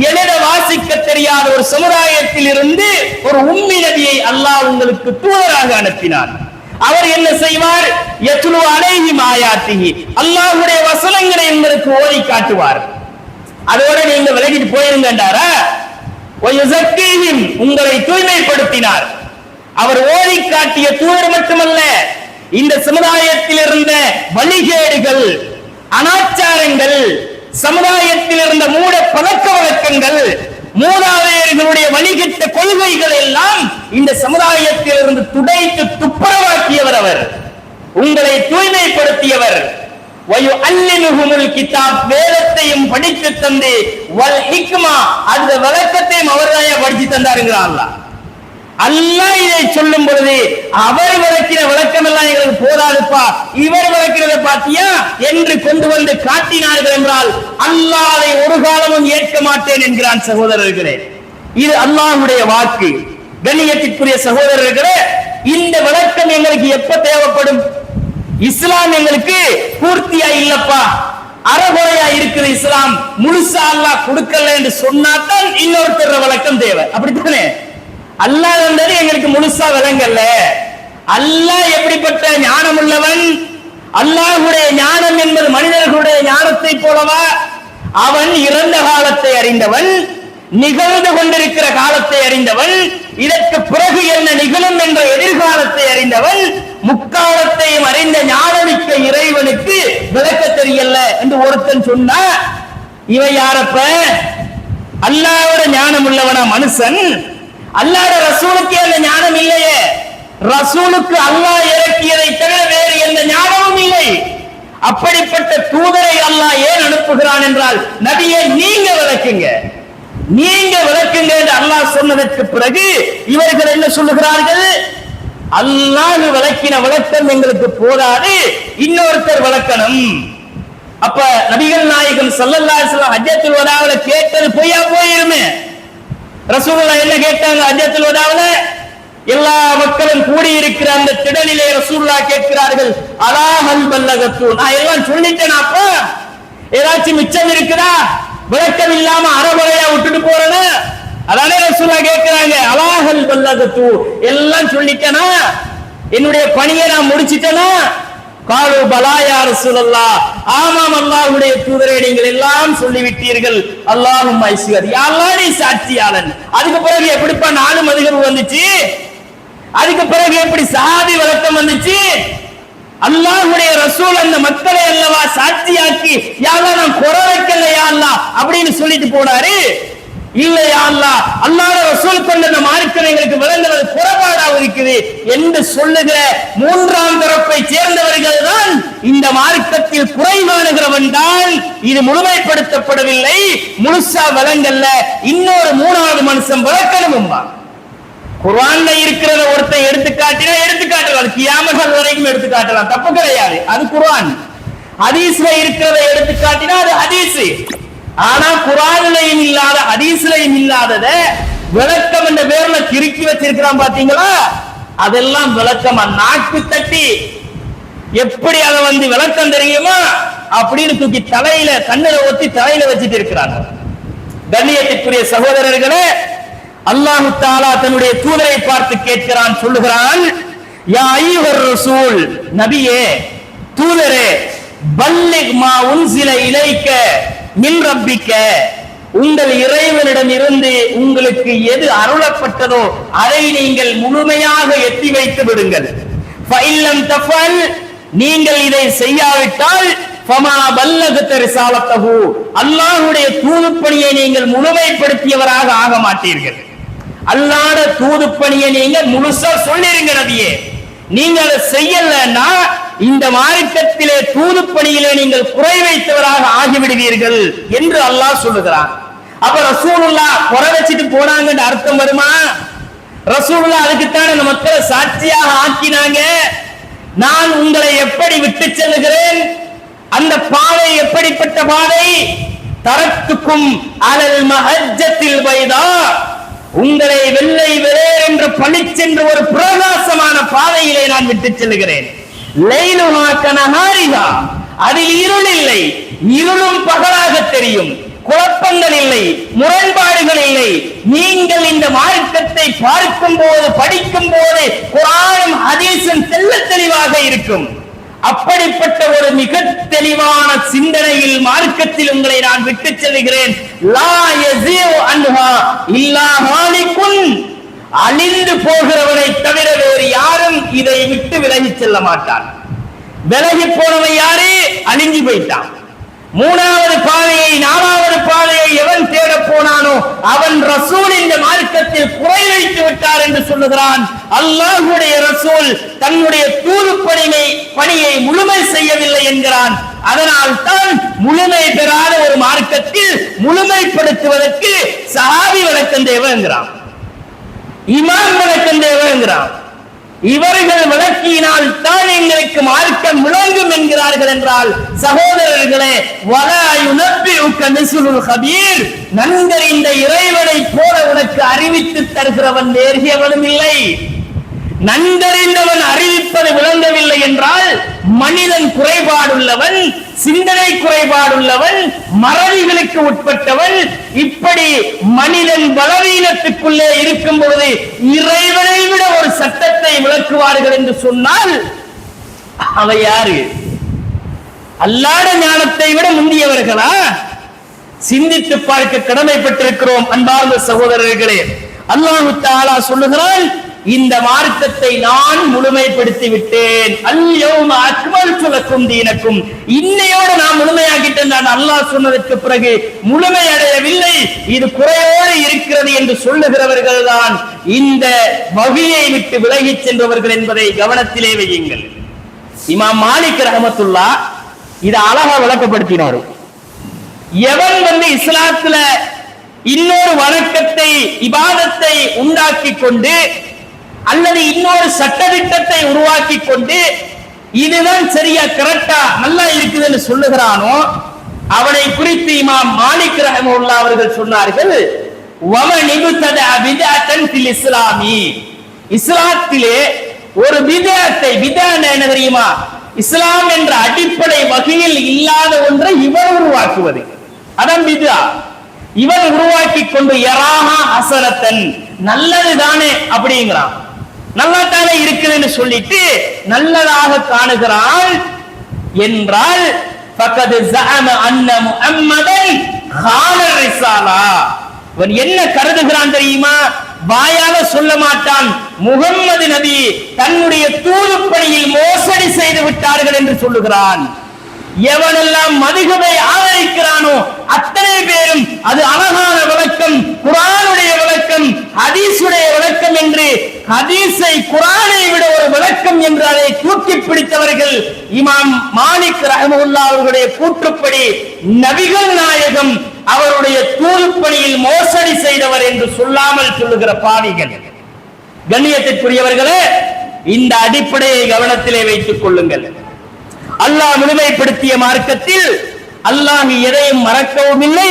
எழுத வாசிக்க தெரியாத ஒரு சமுதாயத்தில் இருந்து ஒரு உம்மி நபியை அல்லாஹ் உங்களுக்கு தூதராக அனுப்பினார். அவர் என்ன செய்வார்? யத்லு அலைஹிம் ஆயாத்திஹி, அல்லாஹ்வுடைய வசனங்களை உங்களுக்கு ஓதி காட்டுவார். அதோட நீங்க விலகிட்டு போயிருங்கன்றாரா? உங்களை தூய்மைப்படுத்தினார். அவர் ஓதி காட்டிய தூதர் மட்டுமல்ல, இந்த சமுதாயத்தில் இருந்த வழிகேடுகள், அனாச்சாரங்கள், சமுதாயத்தில் இருந்த மூட பழக்க வழக்கங்கள், மூதாதையர்களுடைய வழிகட்ட கொள்கைகள் எல்லாம் இந்த சமுதாயத்தில் இருந்து துடைத்து துப்புரவாக்கியவர். அவர் உங்களை தூய்மைப்படுத்தியவர். வேதத்தையும் படித்து தந்து வல் ஹிக்மா, அந்த விளக்கத்தையும் அவர்தான் படித்து தந்தாருங்கிறான் அல்லாஹ். அல்லாஹ் இதை சொல்லும் பொழுது அவர் விளக்கின விளக்கம் எல்லாம் எங்களுக்கு போதாதுப்பா, இவர் விளக்கிறத பாத்தியா என்று கொண்டு வந்து காட்டினார்கள் என்றால் அல்லாஹ் அதை ஒரு காலமும் ஏற்க மாட்டேன் என்கிறான். சகோதரர்களே, இது அல்லாஹ்வுடைய வாக்கு. கண்ணியத்திற்குரிய சகோதரர்களே, இந்த விளக்கம் எங்களுக்கு எப்ப தேவைப்படும்? இஸ்லாம் எங்களுக்கு பூர்த்தியா இல்லப்பா, அறகுறையா இருக்குது இஸ்லாம், முழுசா அல்லாஹ் கொடுக்கல என்று சொன்னாதான் இன்னொருத்தர் விளக்கம் தேவை. அப்படித்தானே? அல்லாஹ் வந்தது எங்களுக்கு முழுசா விளங்கல்ல. அல்லாஹ் எப்படிப்பட்ட ஞானம் உள்ளவன், அல்லாஹ்வுடைய ஞானம் என்பது மனிதர்களுடைய ஞானத்தை போலவா? அவன் இறந்த காலத்தை அறிந்தவன், நிகழ்ந்து கொண்டிருக்கிற காலத்தை அறிந்தவன், இதற்கு பிறகு என்ன நிகழும் என்ற எதிர்காலத்தை அறிந்தவன், முக்காலத்தையும் அறிந்த ஞானமிக்க இறைவனுக்கு விளக்க தெரியல என்று ஒருத்தன் சொன்னா, இவன் யாரப்ப? அல்லாஹ்வோட ஞானம் உள்ளவனா மனுஷன்? அல்லாஹ்வுடைய ரசூலுக்கு அந்த ஞானம் இல்லையே. ரசூலுக்கு அல்லாஹ் இறக்கியதை தவிர வேறு எந்த ஞானமும் இல்லை. அப்படிப்பட்ட தூதரை அல்லாஹ் ஏன் அனுப்புகிறான் என்றால், நபியே நீங்க விளக்குங்க, நீங்க விளக்குங்க என்று அல்லாஹ் சொன்னதற்கு பிறகு இவர்கள் என்ன சொல்லுகிறார்கள்? அல்லாஹ் விளக்கின விளக்கம் எங்களுக்கு போதாது, இன்னொருத்தர் விளக்கணும். அப்ப நபிகள் நாயகம் ஸல்லல்லாஹு அலைஹி வஸல்லம் ஹஜ்ஜத்துல் வதாவுல கேட்டது பொய்யா போயிருமே? ரசூலுல்லாஹ் என்ன கேட்டாங்க ஹஜ்ஜத்துல் வதாவுல? எல்லா மக்களும் கூடி இருக்கிற அந்த திடலிலே ரசூலுல்லாஹ் கேட்கிறார்கள், அலா ஹல் பல்லகத்து, நான் எல்லாம் சொல்லிட்டேனாப்பா, ஏதாச்சும் மிச்சம் இருக்குதா? விளக்கம் இல்லாம அறகுறையா விட்டுட்டு போறேன்னு அதானே ரசூலுல்லாஹ் கேட்கிறாங்க. அலா ஹல் பல்லகத்து, எல்லாம் சொல்லிட்டேனா? என்னுடைய பணியை நான் முடிச்சிட்டேனா? காலு பலா யா ரசூலல்லாஹ், ஆமாம் அல்லாஹ்வுடைய தூதரே நீங்கள் எல்லாம் சொல்லிவிட்டீர்கள். அல்லாஹும்ம ஐஸ்வர், யா அல்லாஹ் நீ சாட்சியாளன். அதுக்கு பிறகு எப்படிப்பா நாலு மதுகபு வந்துச்சு? அதுக்கு பிறகு எப்படி சஹாபி விளக்கம் வந்துச்சு? அல்லாஹ்வுடைய ரசூல் அந்த மக்களை அல்லவா சாட்சியாக்கி, யா அல்லாஹ் நான் குறை வைக்கல யா அல்லாஹ் அப்படின்னு சொல்லிட்டு போனாரு. இல்ல யா அல்லாஹ், அல்லாஹ்வுடைய ரசூல் கொண்ட அந்த மார்க்கம் எங்களுக்கு விளங்குவது குறைபாடாக இருக்குது என்று சொல்லுகிற மூன்றாம் தரப்பை சேர்ந்தவர்கள் தான் இந்த மார்க்கத்தில் குறைமானுகிறவன் தான். இது முழுமைப்படுத்தப்படவில்லை, முழுசா விளங்கல்ல, இன்னொரு மூணாவது மனுஷன் விளக்கணும். குர்ஆன்ல இருக்கிறத ஒருத்தன் எடுத்து காட்டினா எடுத்துக்காட்டலாம், கியாமத் வரைக்கும் எடுத்து காட்டலாம், தப்பு கிடையாது, அது குர்ஆன். ஹதீஸ்ல இருக்கிறத எடுத்து காட்டினா அது ஹதீஸ். ஆனா குர்ஆன்லயும் இல்லாத ஹதீஸ்லயும் இல்லாதத விளக்கம் என்ற பேர்ல கிறுக்கி வச்சிருக்கிறான் பாத்தீங்களா? அதெல்லாம் விளக்கமா நாக்கு தட்டி எப்படி அதை விளக்கம் தெரியுமா அப்படின்னு தூக்கி தலையில கண்ணில ஒத்தி தலையில வச்சிட்டு இருக்கிறாங்க. கண்ணியத்திற்குரிய சகோதரர்களே, அல்லாஹு தஆலா தன்னுடைய தூதரை பார்த்து கேட்கிறான், சொல்லுகிறான், யா அய்யுஹர் ரசூல், நபியே தூதரே, பல்லிக் மா உன்சில இலைக்க மின் ரப்பிக்க, உங்கள் இறைவனிடம் இருந்து உங்களுக்கு எது அருளப்பட்டதோ அதை நீங்கள் முழுமையாக எத்தி வைத்து விடுங்கள். ஃபஇல்லம் தஃபல், நீங்கள் இதை செய்யாவிட்டால் ஃபமா பல்லகத ரிசாலத்தஹு, அல்லாஹ்வுடைய தூதுப்பணியை நீங்கள் முழுமைப்படுத்தியவராக ஆக மாட்டீர்கள். அல்லாஹ்வுடைய தூதுப்பணியை நீங்கள் முழுசா சொல்லிருங்க நபியே. நீங்க அதை செய்யலன்னா இந்த மார்க்கத்திலே தூதுப்பணியிலே நீங்கள் குறை வைத்தவராக ஆகிவிடுவீர்கள் என்று அல்லாஹ் சொல்லுகிறான். அப்ப ரசூலுல்லாஹ் குறை வச்சிட்டு போனாங்கன்னு அர்த்தம் வருமா? ரசூலுல்லாஹ் அதுக்குத்தான் அந்த மக்களை சாட்சியாக ஆக்கினாங்க. நான் உங்களை எப்படி விட்டு செல்லுகிறேன், அந்த பாதை எப்படிப்பட்ட பாதை? தரத்துக்கும் அலல் மஹஜ்ஜத்தில் பைதா, உங்களை வெள்ளை வெளேர் என்று பளிச்சென்று ஒரு பிரகாசமான பாதையிலே நான் விட்டு செல்லுகிறேன். லைலுஹா கனஹாரிஹா, அதில் இருள் இல்லை, இருளும் பகலாக தெரியும், குழப்பங்கள் இல்லை, முரண்பாடுகள் இல்லை. நீங்கள் இந்த மார்க்கத்தை பார்க்கும் போது படிக்கும் போது குர்ஆனும் ஹதீஸும் தெள்ளத் தெளிவாக இருக்கும். அப்படிப்பட்ட ஒரு மிக தெளிவான சிந்தனையில் மார்க்கத்தில் உங்களை நான் விட்டு செல்கிறேன். லா யஸீஉ அன்ஹா இல்லா ஹாலிகுன், அழிந்து போகிறவனை தவிர வேறு யாரும் இதை விட்டு விலகி செல்ல மாட்டான். விலகி போனவன் யாரு? அழிஞ்சு போயிட்டான். மூணாவது பாதையை நாலாவது பாதையை எவன் தேட போனானோ அவன் ரசூல் இந்த மார்க்கத்தில் குறை வைத்து விட்டார் என்று சொல்லுகிறான். அல்லாஹ்வுடைய ரசூல் தன்னுடைய தூது பணியை முழுமை செய்யவில்லை என்கிறான். அதனால் தான் முழுமை பெறாத ஒரு மார்க்கத்தில் முழுமைப்படுத்துவதற்கு சஹாபி விளக்கம் தேவைங்கிறான், இமாம் விளக்கம் தேவைங்கிறான். இவர்கள் விளக்கினால் தான் எங்களுக்கு மார்க்கம் விளங்கும் என்கிறார்கள் என்றால் சகோதரர்களே, வலா யுனப்பிஉக மிஸ்லுல் கபீர், நன்கறிந்த இறைவனை போல உனக்கு அறிவித்து தருகிறவன் வேறு எவனும் இல்லை. நன்கறிந்தவன் அறிவிப்பது விளங்கவில்லை என்றால் மனிதன் குறைபாடுள்ளவன், சிந்தனை குறைபாடுள்ளவன், மறதிகளுக்கு உட்பட்டவன். இப்படி மனிதன் பலவீனத்துக்குள்ளே இருக்கும் பொழுது இறைவனை விட ஒரு சட்டத்தை விளக்குவார்கள் என்று சொன்னால் அவ யாரு? அல்லாஹ்வுடைய ஞானத்தை விட முந்தியவர்களா? சிந்தித்து பார்க்க கடமைப்பட்டிருக்கிறோம். அன்பார்ந்த சகோதரர்களே, அல்லாஹ் தஆலா சொல்லுகிறான், இந்த மார்க்கத்தை நான் முழுமைப்படுத்தி விட்டேன். அல்-யௌம அக்மல்து லக்கும் தீனக்கும், இன்னையோடு நான் முழுமையாக்கிட்டேன். நான் அல்லாஹ் சொன்னதற்கு பிறகு முழுமை அடையவில்லை, இது குறையோடு இருக்கிறது என்று சொல்லுகிறவர்கள் தான் இந்த வகையை விட்டு விலகிச் சென்றவர்கள் என்பதை கவனத்திலே வையுங்கள். இமாம் மாலிக் ரஹ்மத்துல்லாஹ் இதை அழகா விளக்கப்படுத்தினார். எவன் இஸ்லாத்துல இன்னொரு வணக்கத்தை இபாதத்தை உண்டாக்கி கொண்டு அல்லது இன்னொரு சட்டதிட்டத்தை உருவாக்கி கொண்டு இதுதான் சரியா கரெக்டா நல்லா இருக்குதுன்னு சொல்லுகிறானோ அவனை குறித்து இமாம் மாலிக் ரஹ்மத்துல்லாஹ் அவர்கள் சொன்னார்கள், வமன் இப்ததஅ பித்அத்தன் ஃபில் இஸ்லாமி, இஸ்லாத்திலே ஒரு பித்அத்தை, பித்அத் என்ன தெரியுமா? இஸ்லாம் என்ற அடிப்படை வகையில் இல்லாத ஒன்றை இவன் உருவாக்குவது, அதான் பித்அ. இவன் உருவாக்கி கொண்டு யராஹா ஹஸனத்தன், நல்லது தானே அப்படிங்கிறான், நல்லா தானே இருக்குதுன்னு சொல்லிட்டு நல்லதாக காணுகிறான் என்றால் ஃபகத் ஸஅம அன்ன முஹம்மதன் கான ரிசாலா, இவன் என்ன கருதுகிறான் தெரியுமா? வாயால சொல்ல மாட்டான், முகம்மது நபி தன்னுடைய தூதுப்பணியில் மோசடி செய்து விட்டார்கள் என்று சொல்லுகிறான். எவனெல்லாம் மதுகபை ஆதரிக்கிறானோ அத்தனை பேரும் அது அழகான விளக்கம், குர்ஆனுடைய விளக்கம், ஹதீஸுடைய விளக்கம் என்று, ஹதீஸை குர்ஆனை விட ஒரு விளக்கம் என்று அதை தூக்கி பிடித்தவர்கள் இமாம் மாலிக் ரஹ்மத்துல்லாஹ் அவர்களுடைய கூற்றுப்படி நபிகள் நாயகம் அவருடைய தூதுப்பணியில் மோசடி செய்தவர் என்று சொல்லாமல் சொல்லுகிற பாவிகள். கண்ணியத்திற்குரியவர்களே, இந்த அடிப்படையை கவனத்திலே வைத்துக் கொள்ளுங்கள். அல்லாஹ் முழுமைப்படுத்திய மார்க்கத்தில் அல்லாஹ் எதையும் மறக்கவும் இல்லை,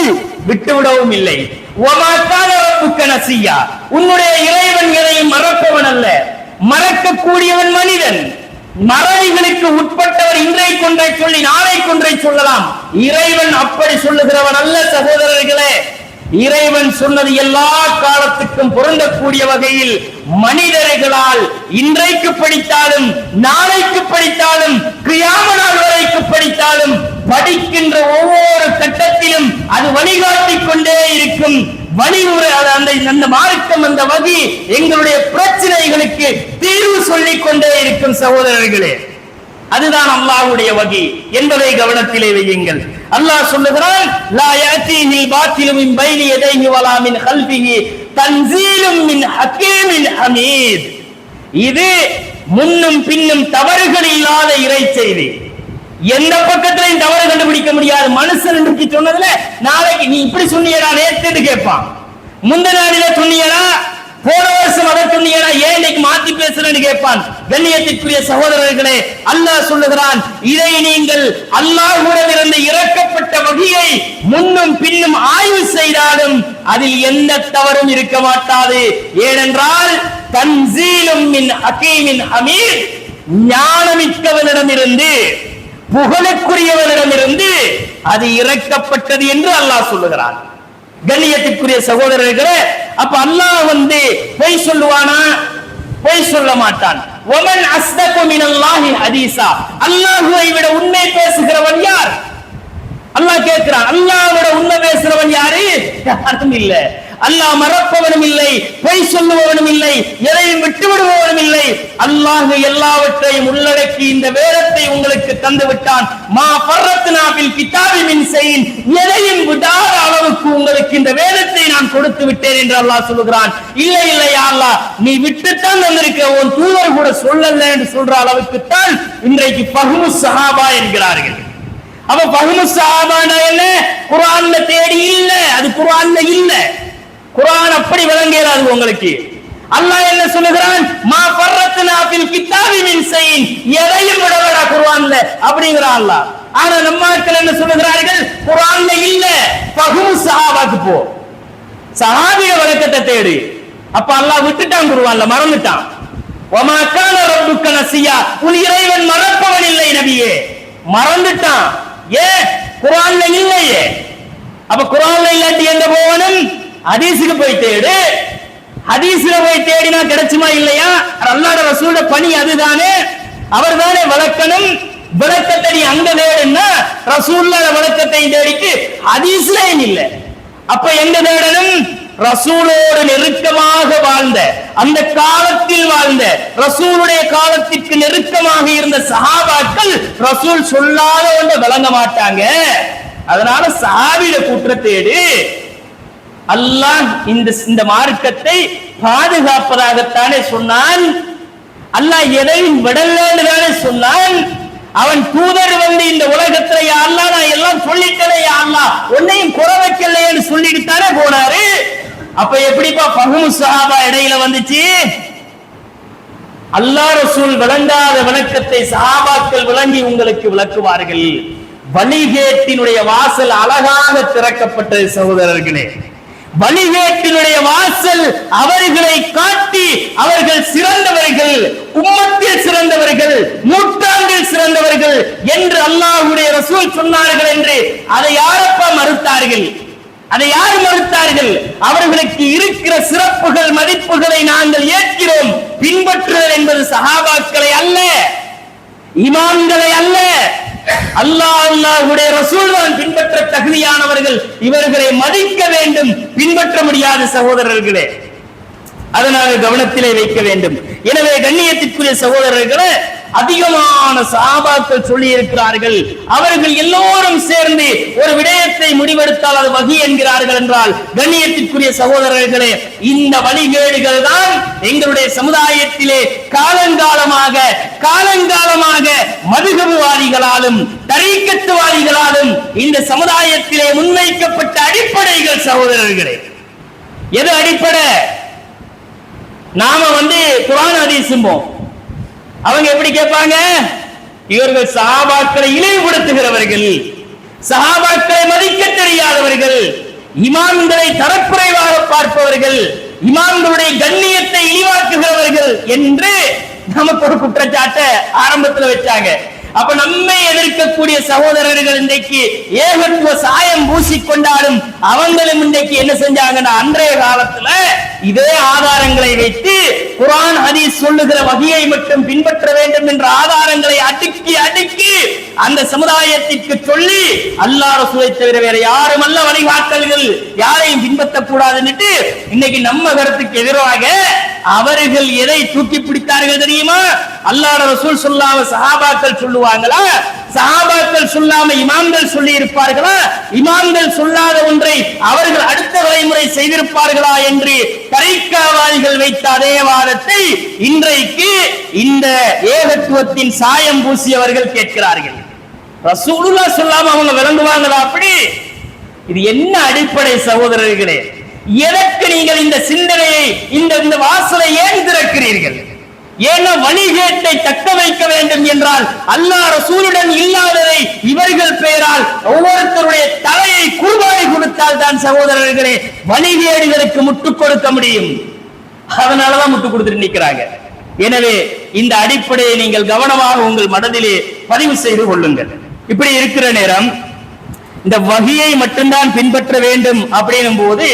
விட்டுவிடவும் இல்லை. வமா கான ரப்புக நசியா, உன்னுடைய இறைவன் எதையும் மறப்பவன் அல்ல, மறக்கக்கூடியவன் மனிதன். மறதிகளுக்கு உட்பட்டவர் இன்றைக்கு ஒன்றை சொல்லி நாளைக்கு ஒன்றை சொல்லலாம். இறைவன் அப்படி சொல்லுகிறவன் அல்ல சகோதரர்களே. இறைவன் சொன்னது எல்லா காலத்துக்கும் பொருந்தக்கூடிய வகையில் மனிதர்களால் இன்றைக்கு படித்தாலும் நாளைக்கு படித்தாலும் கியாம நாள் வரைக்கு படித்தாலும் படிக்கின்ற ஒவ்வொரு கட்டத்திலும் அது வழிகாட்டிக் கொண்டே இருக்கும். வழிமுறை அந்த மார்க்கம், அந்த வகை எங்களுடைய பிரச்சனைகளுக்கு தீர்வு சொல்லிக் கொண்டே இருக்கும் சகோதரர்களே. அதுதான் அல்லாஹ்வுடைய வகை என்பதை கவனத்திலே வையுங்கள். அல்லாஹ் சொல்லுகிறான், லா யாதீஹில் பாத்திலு மின் பைனி யதைஹி வலா மின் கல்பிஹி தன்சீலும் மின் ஹக்கீமின் ஹமீத். இது முன்னும் பின்னும் தவறுகள் இல்லாத இறை செய்தி. எந்த பக்கத்திலையும் தவறு கண்டுபிடிக்க முடியாது. மனுஷன் என்று சொன்னதுல நாளைக்கு நீ இப்படி சொன்னியடா நேத்து கேட்பான், முந்த நாளில சொன்னியடா, போன வருஷம் அதை சொன்னியடா, ஏன் இன்னைக்கு மாத்தி பேசுறேன்னு கேட்பான். கண்ணியத்திற்குரிய சகோதரர்களே, அல்லாஹ் சொல்லுகிறான், இதை நீங்கள் அல்லாஹ்வுடன் இருந்து இறக்கப்பட்ட வகையை முன்னும் பின்னும் ஆய்வு செய்தாலும் அதில் எந்த தவறும் இருக்க மாட்டாது. ஏனென்றால் தன்சீலும் மின் ஹக்கீமின் ஹமீத், ஞானமிக்கவனிடமிருந்து, புகழுக்குரியவனிடமிருந்து அது இறக்கப்பட்டது என்று அல்லாஹ் சொல்லுகிறான். கண்ணியத்திற்குரிய சகோதரர்களே, அப்ப அல்லாஹ் பொய் சொல்லுவானா? பொய் சொல்ல மாட்டான். வமன் அஸ்தகு மினல்லாஹி ஹதீஸா, அல்லாஹ்வை விட உண்மை பேசுகிறவன் யார்? அல்லாஹ் கேட்கிறான். அல்லாஹ்வை விட உண்மை பேசுறவன் யாரு? யாரும் இல்ல. அல்லாஹ் மறப்பவனும் இல்லை, பொய் சொல்லுபவனும் இல்லை, எதையும் விட்டு விடுபவனும் இல்லை. அல்லாஹ் எல்லாவற்றையும் உள்ளடக்கி இந்த வேதத்தை உங்களுக்கு தந்து விட்டான். மா ஃபர்ரத்னா ஃபில் கிதாபி மின் ஷைஇன், எதையும் விடாத அளவுக்கு உங்களுக்கு இந்த வேதத்தை நான் கொடுத்து விட்டேன் என்று அல்லாஹ் சொல்லுகிறான். இல்லை இல்லை யா அல்லாஹ், நீ விட்டுத்தான் வந்திருக்க, உன் தூதர் கூட சொல்லல என்று சொல்ற அளவுக்கு தான் இன்றைக்கு ஃபஹ்மு ஸஹாபா என்கிறார்கள். அப்ப ஃபஹ்மு ஸஹாபானா என்ன? குர்ஆன்ல தேடி இல்ல, அது குர்ஆன்ல இல்ல. குர்ஆன் அப்படி விளங்கிறாது உங்களுக்கு. அல்லாஹ் என்ன சொல்லுகிறான்? மா ஃபர்ரத்னா ஃபில் கிதாபி மின் ஷைஇன், எதையும் விடலடா குர்ஆன்ல அப்படிங்கறான் அல்லாஹ். ஆனா நம்ம மக்கள் என்ன சொல்லுகிறார்கள்? குர்ஆன்ல இல்ல, ஃபஹ்மு ஸஹாபாக்கு போ, சஹாபிய வழக்கத்தை தேடு. அப்ப அல்லாஹ் விட்டுட்டான், குர்ஆன்ல மறந்துட்டான். வமா கான ரப்புக நசியா, உன் இறைவன் மறப்பவன் இல்லை நபியே, மறந்துட்டான். ஏன்? குர்ஆன்ல இல்லையே. அப்ப குர்ஆன்ல இல்லாட்டி எங்க போகணும்? ஹதீஸுக்கு போய் தேடு. ஹதீஸ்ல போய் தேடினா கிடைச்சுமா இல்லையா? அல்லாஹ்வுடைய ரசூலுடைய பணி அதுதானே, அவர்தானே வளர்க்கணும். விளக்கத்தை நீ அங்க தேடுன்னா ரசூலுல்லாஹ் விளக்கத்தை தேடிட்டு ஹதீஸ்லயும் இல்ல. அப்ப எங்க தேடணும்? ரசூலோடு நெருக்கமாக வாழ்ந்த, அந்த காலத்தில் வாழ்ந்த, ரசூலுடைய காலத்திற்கு நெருக்கமாக இருந்த சஹாபாக்கள் ரசூல் சொல்லாத ஒன்றை விளங்க மாட்டாங்க. அதனால சஹாபியில கூற்ற தேடு. அல்லாஹ் இந்த மார்க்கத்தை பாதுகாப்பதாகத்தானே சொன்னான். அல்லாஹ் எதையும் விடலன்னு தானே சொன்னான். அவன் தூதர் வந்து இந்த உலகத்துல யா அல்லாஹ் நான் எல்லாம் சொல்லிட்டேனே யா அல்லாஹ் உன்னையும் குறை வைக்கலையேன்னு சொல்லிட்டு தானே போனாரு. அப்ப எப்படிப்பா ஃபஹ்மு ஸஹாபா இடையில வந்துச்சு? அல்லாஹ் ரசூல் விளங்காத விளக்கத்தை சஹாபாக்கள் விளங்கி உங்களுக்கு விளக்குவார்கள். வழிகேட்டினுடைய வாசல் அழகாக திறக்கப்பட்டது சகோதரர்களே. வழிகேட்டினுடைய வாசல் அவர்களை காட்டி அவர்கள் சிறந்தவர்கள், உம்மத்தில் சிறந்தவர்கள், நூற்றாண்டில் சிறந்தவர்கள் என்று அல்லாஹ்வுடைய ரசூல் சொன்னார்கள் என்று அதை யாரப்பா மறுத்தார்கள்? அதை யார் மறுத்தார்கள்? அவர்களுக்கு இருக்கிற சிறப்புகள் மதிப்புகளை நாங்கள் ஏற்கிறோம். பின்பற்றுதல் என்பது சஹாபாக்களை அல்ல, இமாம்களை அல்ல, அல்லாஹ்வுடைய ரசூல் தான் பின்பற்ற தகுதியானவர்கள். இவர்களை மதிக்க வேண்டும், பின்பற்ற முடியாத சகோதரர்களே. அதனால கவனத்திலே வைக்க வேண்டும். எனவே கண்ணியத்திற்குரிய சகோதரர்களே, அதிகமான சஹாபாக்கள் சொல்லி இருக்கிறார்கள். அவர்கள் எல்லோரும் சேர்ந்து ஒரு விடயத்தை முடிவெடுத்தால் அது வஹி என்கிறார்கள் என்றால், கண்ணியத்திற்குரிய சகோதரர்களே, இந்த வழிகேடுகள் தான் எங்களுடைய சமுதாயத்திலே காலங்காலமாக மதுகபுவாதிகளாலும் தரீக்கத்துவாதிகளாலும் இந்த சமுதாயத்திலே முன்வைக்கப்பட்ட அடிப்படைகள் சகோதரர்களே. எது அடிப்படை? நாம குர்ஆன் ஹதீஸும்போம். அவங்க எப்படி கேட்பாங்க? இவர்கள் சஹாபாக்களை இழிவுபடுத்துகிறவர்கள், சஹாபாக்களை மதிக்க தெரியாதவர்கள், இமாம்களை தரக்குறைவாக பார்ப்பவர்கள், இமாம்களுடைய கண்ணியத்தை இழிவாக்குகிறவர்கள் என்று நமக்கு ஒரு குற்றச்சாட்டை ஆரம்பத்தில் வச்சாங்க. அப்ப நம்மை எதிர்க்கக்கூடிய சகோதரர்கள் இன்றைக்கு ஏகத்துவ சாயம் பூசிக்கொண்டாலும் அவங்களும் இன்றைக்கு என்ன செஞ்சாங்கன்னா, அன்றைய காலத்துல இதே ஆதாரங்களை வைத்து குர்ஆன் ஹதீஸ் சொல்லுகிற வகையை மட்டும் பின்பற்ற வேண்டும் என்ற ஆதாரங்களை அடுக்கி அடுக்கி அந்த சமுதாயத்திற்கு சொல்லி அல்லாஹ் ரசூலை தவிர வேற யாரும் அல்ல வழிகாட்டல்கள், யாரையும் பின்பற்றக்கூடாதுன்னு இன்னைக்கு நம்ம கருத்துக்கு எதிராக அவர்கள் எதை தூக்கி பிடித்தார்கள் தெரியுமா? அல்லாஹ் ரசூல் சொல்லாம சஹாபாக்கள் சொல்லுவாங்களா? சஹாபாக்கள் சொல்லாம இமாம்கள் சொல்லி இருப்பார்களா? இமாம்கள் சொல்லாத ஒன்றை அவர்கள் அடுத்த தலைமுறை செய்திருப்பார்களா என்று தரீக்காவாதிகள் வைத்த அதே வாதத்தை இன்றைக்கு இந்த ஏகத்துவத்தின் சாயம் பூசியவர்கள் கேட்கிறார்கள். ரசூலுல்லாஹ் சொல்லாம அவங்க விளங்குவாங்களா? அப்படி இது என்ன அடிப்படை சகோதரர்களே? எதற்கு நீங்கள் இந்த சிந்தனையை இந்த வாசலை ஏன் திறக்கிறீர்கள்? ஏன்னா வழிகேட்டை தக்க வைக்க வேண்டும் என்றால் அல்லாஹ் ரசூலுடன் இல்லாததை இவர்கள் பெயரால் ஒவ்வொருத்தருடைய தலையை குர்பானி கொடுத்தால் தான் சகோதரர்களே வழிகேடுகளுக்கு முட்டுக் கொடுக்க முடியும். அதனாலதான் முட்டுக் கொடுத்துட்டு நிற்கிறாங்க. எனவே இந்த அடிப்படையை நீங்கள் கவனமாக உங்கள் மனதிலே பதிவு செய்து கொள்ளுங்கள். இப்படி இருக்கிற நேரம் இந்த வஹியை மட்டும்தான் பின்பற்ற வேண்டும் அப்படின்னும் போது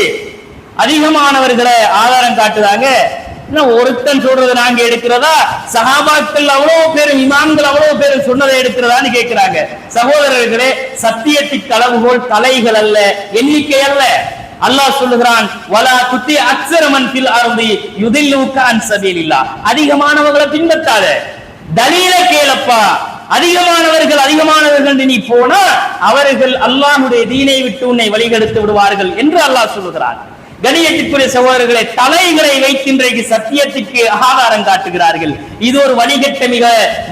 அதிகமானவர்களை ஆதாரம் காட்டுறாங்க. ஒருத்தன் சொல்றது நாங்க எடுக்கிறதா, சஹாபாக்கள் அவ்வளவு பேரும் இமாம்கள் அவ்வளவு பேரும் சொன்னதை எடுக்கிறதான்னு கேட்கிறாங்க. சகோதரர்களே, சத்தியத்திற்கு அளவுகோல் தலைகள் அல்ல, எண்ணிக்கை அல்ல. அல்லாஹ் சொல்லுகிறான், வலா துத்தி அக்ஸரமன் ஃபில் அர்தி யுதில்லுக அன் சபீலில்லாஹ். அதிகமானவர்களை பின்பற்றாத, தலீல கேளப்பா. அதிகமானவர்கள் நீ போனா அவர்கள் அல்லாஹ்வுடைய தீனை விட்டு உன்னை வழிகெடுத்து விடுவார்கள் என்று அல்லாஹ் சொல்லுகிறான். கணியத்திற்குரிய சகோதரர்களை, தலைகளை வைத்து இன்றைக்கு சத்தியத்திற்கு ஆதாரம் காட்டுகிறார்கள். இது ஒரு வழிகட்ட மிக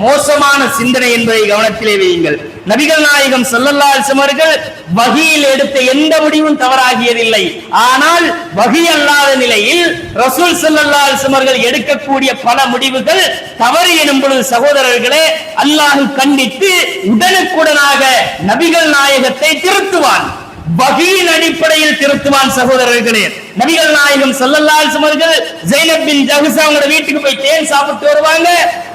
மோசமான சிந்தனை என்பதை கவனத்திலே வையுங்கள். நபிகள் நாயகம் ஸல்லல்லாஹு அலைஹி வஸல்லம் அவர்கள் வஹியில் எடுத்த எந்த முடிவும் தவறாகியதில்லை. ஆனால் வஹி அல்லாத நிலையில் ரசூல் ஸல்லல்லாஹு அலைஹி வஸல்லம் அவர்கள் எடுக்கக்கூடிய பல முடிவுகள் தவறு எனும் பொழுது சகோதரர்களே, அல்லாஹ் கண்டித்து உடனுக்குடனாக நபிகள் நாயகத்தை திருத்துவான், வஹியின் அடிப்படையில் திருத்துவான். சகோதரர்களே, நபிகள் நாயகம் ஸல்லல்லாஹு அலைஹி வஸல்லம் அவர்கள் ஸைனப் பின் ஜஹ்ஷா அவங்க வீட்டுக்கு போய் தேன் சாப்பிட்டு வருவாங்க.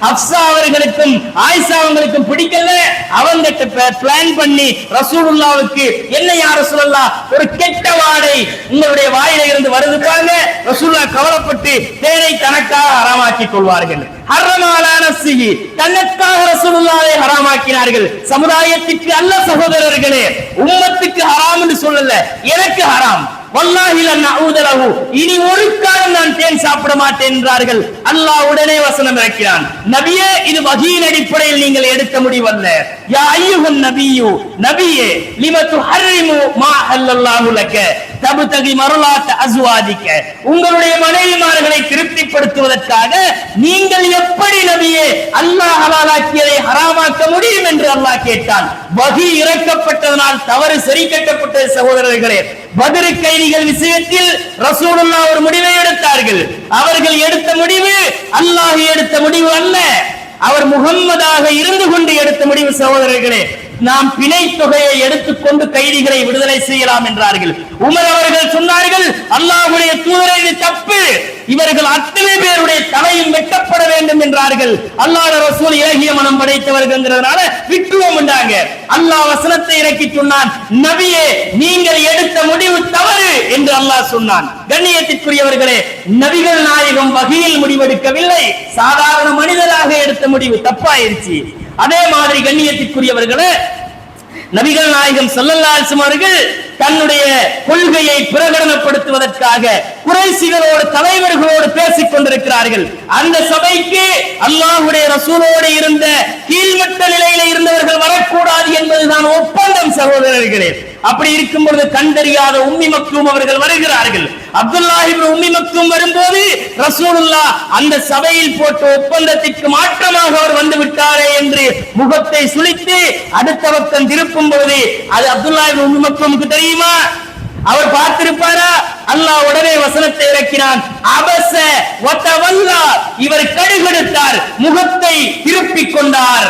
ஹப்ஸா அவர்களுக்கும் ஆயிஷா அவங்களுக்கும் பிடிக்கல. அவங்ககிட்ட பிளான் பண்ணி ரசூலுல்லாஹ்வுக்கு என்ன யா ரசூலல்லாஹ் ஒரு கெட்ட வாடை உங்களுடைய வாயில இருந்து வருதுப்பாங்க. ரசூலுல்லாஹ் கவலைப்பட்டு தேனை தனக்காக ஹராமாக்கிக் கொள்வார்கள். ஹர்ரமாலா நஃப்ஸிஹி தனக்காக ரசூலுல்லாஹை ஹராமாக்கினார்கள். சமுதாயத்திற்கு அல்ல சகோதரர்களே, உம்மத்துக்கு ஹராம் என்று சொல்லல, எனக்கு ஹராம். வல்லாஹி லன் நஊத லஹு இனி ஒரு காலம் நான் தேன் சாப்பிட மாட்டேன் என்றார்கள். அல்லாஹ் உடனே வசனம் இறக்கினான், நபியே இது வஹீயின் அடிப்படையில் நீங்கள் எடுத்த முடிவல்ல. யா அய்யுஹன் நபியு நபியே லிம துஹர்ரிமு மா அல்லாஹு லக தப்தகி மர்லாத் அஸ்வாதிக உங்களுடைய மனைவிமார்களை திருப்திப்படுத்துவதற்காக நீங்கள் எப்படி நபியே அல்லாஹ் ஹலாலாக்கியதை ஹராமாக்க முடியும் என்று அல்லாஹ் கேட்டான். வஹீ இறக்கப்பட்டதனால் தவறு சரி கட்டப்பட்டது. சகோதரர்களே, பத்ர் கைதிகள் விஷயத்தில் ரசூலுல்லாஹ் ஒரு முடிவை எடுத்தார்கள். அவர்கள் எடுத்த முடிவு அல்லாஹ் எடுத்த முடிவு அல்ல, அவர் முகம்மதாக இருந்து கொண்டு எடுத்த முடிவு. சகோதரர்களே, நாம் பிணை தொகையை எடுத்துக்கொண்டு கைதிகளை விடுதலை செய்யலாம் என்றார்கள். உமர் அவர்கள் சொன்னார்கள், அல்லாஹ்வுடைய தூதரே இது தப்பு, இவர்கள் அத்தனை பேருடைய தலையும் வெட்டப்பட வேண்டும் என்றார்கள். அல்லாஹ் ரசூல் இலகிய மனம் படைத்தவர்கள்ங்கிறதுனால விட்டுவோம் என்றாங்க. அல்லாஹ் வசனத்தை இறக்கி சொன்னான், நபியே நீங்கள் எடுத்த முடிவு தவறு என்று அல்லாஹ் சொன்னான். கண்ணியத்திற்குரியவர்களே, நபிகள் நாயகம் வகையில் முடிவெடுக்கவில்லை, சாதாரண மனிதராக எடுத்த முடிவு தப்பாயிருச்சு. அதே மாதிரி கண்ணியத்திற்குரியவர்களே, நபிகள் நாயகம் ஸல்லல்லாஹு அலைஹி வஸல்லம் அவர்கள் தன்னுடைய கொள்கையை பிரகடனப்படுத்துவதற்காக குறைஷிகளோடு தலைவர்களோடு பேசிக் கொண்டிருக்கிறார்கள். அந்த சபைக்கு அல்லாஹ்வுடைய ரசூலோடு இருந்த கீழ்மட்ட நிலையில இருந்தவர்கள் வரக்கூடாது என்பதுதான் ஒப்பந்தம். சகோதரர்களே, அப்படி இருக்கும் பொழுது கண்டறியாத உம்மி மக்தூம் அவர்கள் வருகிறார்கள். அப்துல்லாஹ் இப்னு உம்மி மக்தூம் வரும்போது ரசூலுல்லாஹ் அந்த சபையில் போட்ட ஒப்பந்தத்திற்கு மாற்றமாக அவர் வந்து விட்டாரே என்று முகத்தை சுளித்து அடுத்த பக்கம் திருப்பும் பொழுது அது அப்துல்லாஹ் இப்னு உம்மி மக்தூமுக்கு தெரியுமா? அவர் பார்த்திருப்பாரா? அல்லாஹ் உடனே வசனத்தை இறக்கினான், அபஸ வதவல்லா இவர் கடுகெடுத்தார், முகத்தை திருப்பிக் கொண்டார்.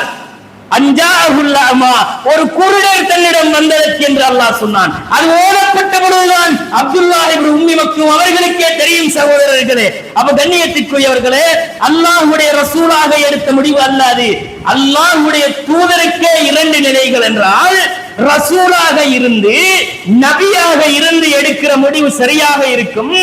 அஞ்சாஹுல்லாமா ஒரு குருடர் தன்னிடம் வந்ததற்கு என்று அல்லாஹ் சொன்னான். அது ஓடப்பட்ட பொழுதுதான் அப்துல்லாஹ் இப்னு உம்மி மக்தூம் அவர்களுக்கே தெரியும். சகோதரர்களே, அப்ப கண்ணியத்திற்குரியவர்களே, அல்லாஹ்வுடைய ரசூலாக எடுத்த முடிவு அல்லாது அல்லாஹ்வுடைய தூதருக்கே இரண்டு நிலைகள் என்றால், ரசூலாக இருந்து நபியாக இருந்து எடுக்கிற முடிவு சரியாக இருக்கும்.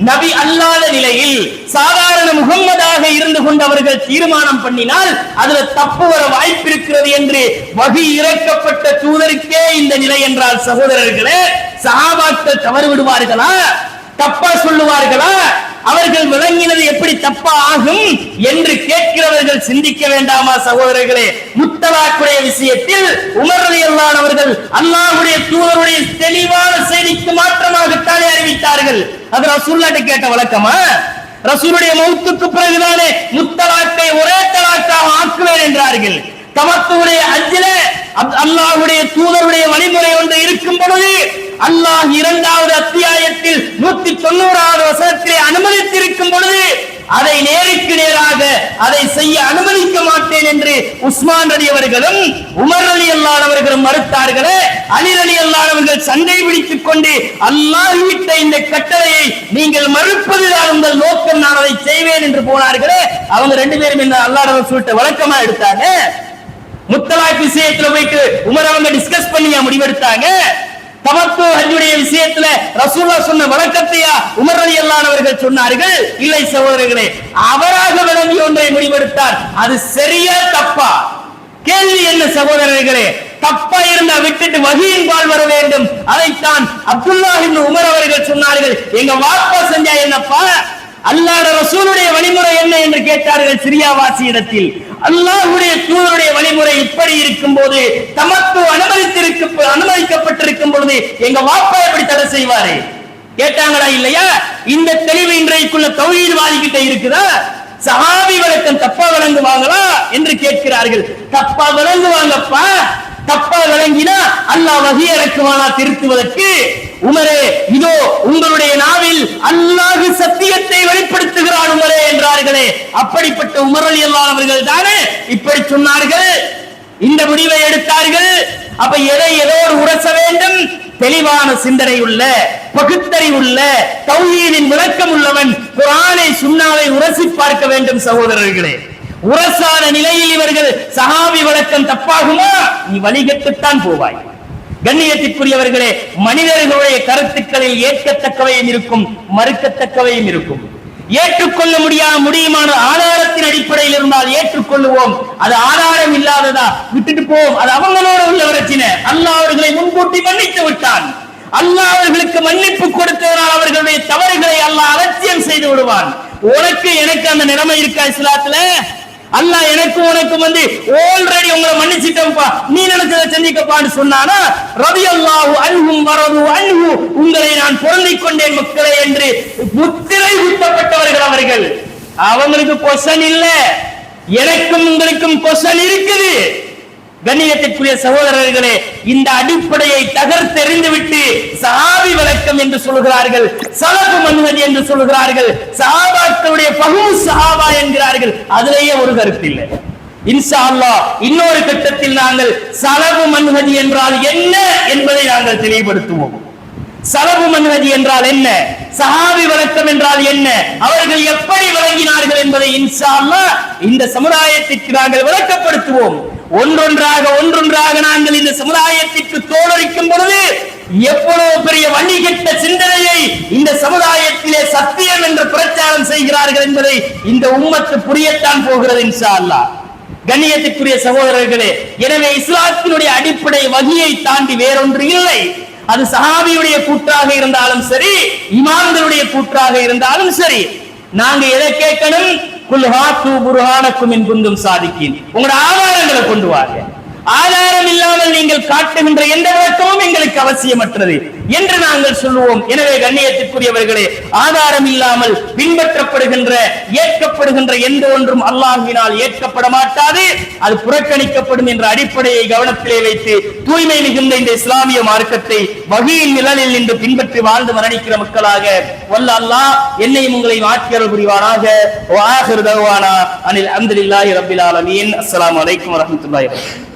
நபி அல்லாத நிலையில் சாதாரண முகம்மதாக இருந்து கொண்டு அவர்கள் தீர்மானம் பண்ணினால் அதுல தப்பு வர வாய்ப்பு இருக்கிறது என்று வஹி இறக்கப்பட்ட தூதருக்கே இந்த நிலை என்றால், சகோதரர்களே, சஹாபாக்கள் தவறு விடுவார்களா? தப்பா சொல்லுவார்களா? அவர்கள் விளங்கினது எப்படி தப்பா ஆகும் என்று கேட்கிறவர்கள் சிந்திக்க வேண்டாமா? சகோதரர்களே, முத்தலாக்குடைய விஷயத்தில் உமர் ரலியல்லாஹு அன்ஹு அவர்கள் அல்லாஹ்வுடைய தூதருடைய தெளிவான செய்திக்கு மாற்றமாகத்தானே அறிவித்தார்கள். அது ரசூலுல்லாஹ்ட்ட கேட்ட வழக்கமா? ரசூலுடைய மௌத்துக்கு பிறகுதானே முத்தலாக்கை ஒரே தலாக்காக ஆக்குவேன் என்றார்கள். தமத்துடைய அஜ்ல அல்லாஹ்வுடைய தூதருடைய வழிமுறை ஒன்று இருக்கும் பொழுது அல்லாஹ் இரண்டாவது அத்தியாயத்தில் 190வது வசனத்திலே அனுமதித்திருக்கும் பொழுது அதை நேருக்கு நேராக அதை செய்ய அனுமதிக்க மாட்டேன் என்று உஸ்மான் ரலியல்லாஹு உமர் ரலியல்லாஹு அவர்களும் மறுத்தார்களே. அலி ரலியல்லாஹு அவர்கள் சண்டை பிடித்துக் கொண்டு அல்லாஹ் விட்ட இந்த கட்டளையை நீங்கள் மறுப்பதுதான் உங்கள் நோக்கம், நான் அதை செய்வேன் என்று போனார்களே. அவங்க ரெண்டு பேரும் என்ன அல்லாஹ் ரசூல்ட்ட வழக்கமா எடுத்தாங்க? முத்தலாக் விஷயத்துல போயிட்டு உமர் அவங்க டிஸ்கஸ் பண்ணி முடிவெடுத்தாங்க. தமத்து ஹஜ்ஜுடைய விஷயத்துல ரசூலுல்லாஹ் சொன்ன வழக்கத்தையா உமர் ரலியல்லாஹு அவர்கள் சொன்னார்கள்? இல்லை சகோதரர்களே, அவராக விளங்கி ஒன்றை முடிவெடுத்தார். அது சரியா தப்பா? கேள்வி என்ன சகோதரர்களே? தப்பா இருந்தா விட்டுட்டு வஹீயின் பால் வர வேண்டும். அதைத்தான் அப்துல்லாஹ் இப்னு உமர் அவர்கள் சொன்னார்கள். எங்க வாப்பா செஞ்சா என்னப்பா? அல்லாஹ்வுடைய ரசூலுடைய வழிமுறை என்ன என்று கேட்டார்கள் சிரியாவாசியிடத்தில். அல்லாஹ்வுடைய தூதருடைய வழிமுறை இப்படி இருக்கும் போது தமக்கு அனுமதிக்கப்பட்டிருக்கும் பொழுது எங்க வாப்பா எப்படி தடை செய்வாரு? கேட்டாங்களா இல்லையா? இந்த தெளிவு இன்றைக்குள்ள தௌஹீத்வாதி கிட்ட இருக்குதா? சஹாபி வழக்கம் தப்பா விளங்குவாங்களா என்று கேட்கிறார்கள். தப்பா விளங்குவாங்கப்பா. தப்பா விளங்கினா அல்லாஹ் வஹி இறக்குவானா திருத்துவதற்கு? உமரே, இதோ உங்களுடைய நாவில் அல்லாஹ் சத்தியத்தை வெளிப்படுத்துகிறான் உமரே என்றார்களே. அப்படிப்பட்ட உமர் ரலியல்லாஹு அவர்கள் தானே இப்படி சொன்னார்கள், இந்த முடிவை எடுத்தார்கள். அப்ப எதை எதோடு உரச வேண்டும்? தெளிவான சிந்தனை உள்ள, பகுத்தறிவுள்ள, தௌஹீதின் விளக்கம் உள்ளவன் குர்ஆனை சுன்னாவை உரசி பார்க்க வேண்டும் சகோதரர்களே. உரசான நிலையில் இவர்கள் சஹாபி வழக்கம் தப்பாகுமா? நீ வழிகட்டுத்தான் போவாய். கண்ணியத்திற்குரியவர்களே, மனிதர்களுடைய கருத்துக்களில் ஏற்கத்தக்கவையும் இருக்கும், மறுக்கத்தக்கவையும் இருக்கும். ஏற்றுக்கொள்ள முடியுமான ஆதாரத்தின் அடிப்படையில் இருந்தால் ஏற்றுக்கொள்ளுவோம். அது ஆதாரம் இல்லாததா விட்டுட்டு போவோம். அது அவங்களோட உள்ள பிரச்சனை. அல்லாஹ் அவர்களை முன்கூட்டி மன்னித்து விட்டான். அல்லாஹ் அவர்களுக்கு மன்னிப்பு கொடுத்ததனால் அவர்களுடைய தவறுகளை அல்லாஹ் அலட்சியம் செய்து விடுவான். உனக்கு எனக்கு அந்த நிலைமை இருக்கா இஸ்லாத்துல? அல்லாஹ் எனக்கு உனக்கு ஆல்ரெடி உங்களை மன்னிச்சிட்டோம்ப்பா, நீ நினைச்சதை செஞ்சிக்கப்பான்னு சொன்னானா, ரலியல்லாஹு அன்ஹும் வரது அன்ஹு, உங்களை நான் பொருந்திக் கொண்டேன் மக்களே என்று முத்திரை குத்தப்பட்டவர்கள் அவர்கள். அவங்களுக்கு கொஸ்டின் இல்ல, எனக்கும் உங்களுக்கும் கொஸ்டின் இருக்குது. கண்ணியத்திற்குரிய சகோதரர்களே, இந்த அடிப்படையை தகர்த்தெறிந்துவிட்டு சஹாபி வழக்கம் என்று சொல்கிறார்கள், ஸலஃபு மன்ஹஜ் என்று சொல்கிறார்கள், சஹாபாக்களுடைய ஃபஹ்மு ஸஹாபா என்கிறார்கள். அதிலேயே ஒரு கருத்து இல்லை. இன்ஷா அல்லாஹ் இன்னொரு கட்டத்தில் நாங்கள் ஸலஃபு மன்ஹஜ் என்றால் என்ன என்பதை நாங்கள் தெளிவுபடுத்துவோம். ஸலஃபு மன்ஹஜ் என்றால் என்ன, சஹாபி வழக்கம் என்றால் என்ன, அவர்கள் எப்படி விளங்கினார்கள் என்பதை இன்ஷா அல்லாஹ் இந்த சமுதாயத்திற்கு நாங்கள் விளக்கப்படுத்துவோம். ஒன்றொன்றாக நாங்கள் இந்த சமுதாயத்திற்கு தோழரிக்கும் பொழுது எவ்வளவு பெரிய வணிகட்ட சிந்தனையை இந்த சமுதாயத்திலே சத்தியம் என்று பிரச்சாரம் செய்கிறார்கள் என்பதை இந்த உம்மத்து புரியத்தான் போகிறது இன்ஷா அல்லாஹ். கண்ணியத்திற்குரிய சகோதரர்களே, எனவே இஸ்லாத்தினுடைய அடிப்படை வகியை தாண்டி வேறொன்று இல்லை. அது சஹாபியுடைய கூற்றாக இருந்தாலும் சரி, இமாம்களுடைய கூற்றாக இருந்தாலும் சரி, நாங்க எதை கேட்கணும்? குல் ஹாத்து புர்ஹானக்கும் இன் குந்தும் சாதிக்கீன். உங்களோட ஆதாரங்களை கொண்டு வாங்க. ஆதாரம் இல்லாமல் நீங்கள் காட்டுகின்ற எந்த விளக்கமும் எங்களுக்கு அவசியமற்றது என்று நாங்கள் சொல்லுவோம். எனவே கண்ணியத்திற்குரியவர்களே, ஆதாரம் இல்லாமல் பின்பற்றப்படுகின்ற ஏற்கப்படுகின்ற எந்த ஒன்றும் அல்லாஹ்வினால் ஏற்கப்பட மாட்டாது, அது புறக்கணிக்கப்படும் என்ற அடிப்படையை கவனத்திலே வைத்து தூய்மை மிகுந்த இந்த இஸ்லாமிய மார்க்கத்தை வகியின் நிழலில் நின்று பின்பற்றி வாழ்ந்து மரணிக்கிற மக்களாக வல்ல அல்லாஹ் என்னையும் உங்களையும் ஆட்சியர் புரிவானாக. வ ஆகிரு தஅவானா அனில் ஹம்துலில்லாஹி ரப்பில் ஆலமீன். அஸ்ஸலாமு அலைக்கும் வரஹ்மத்துல்லாஹி வபரகாத்துஹு.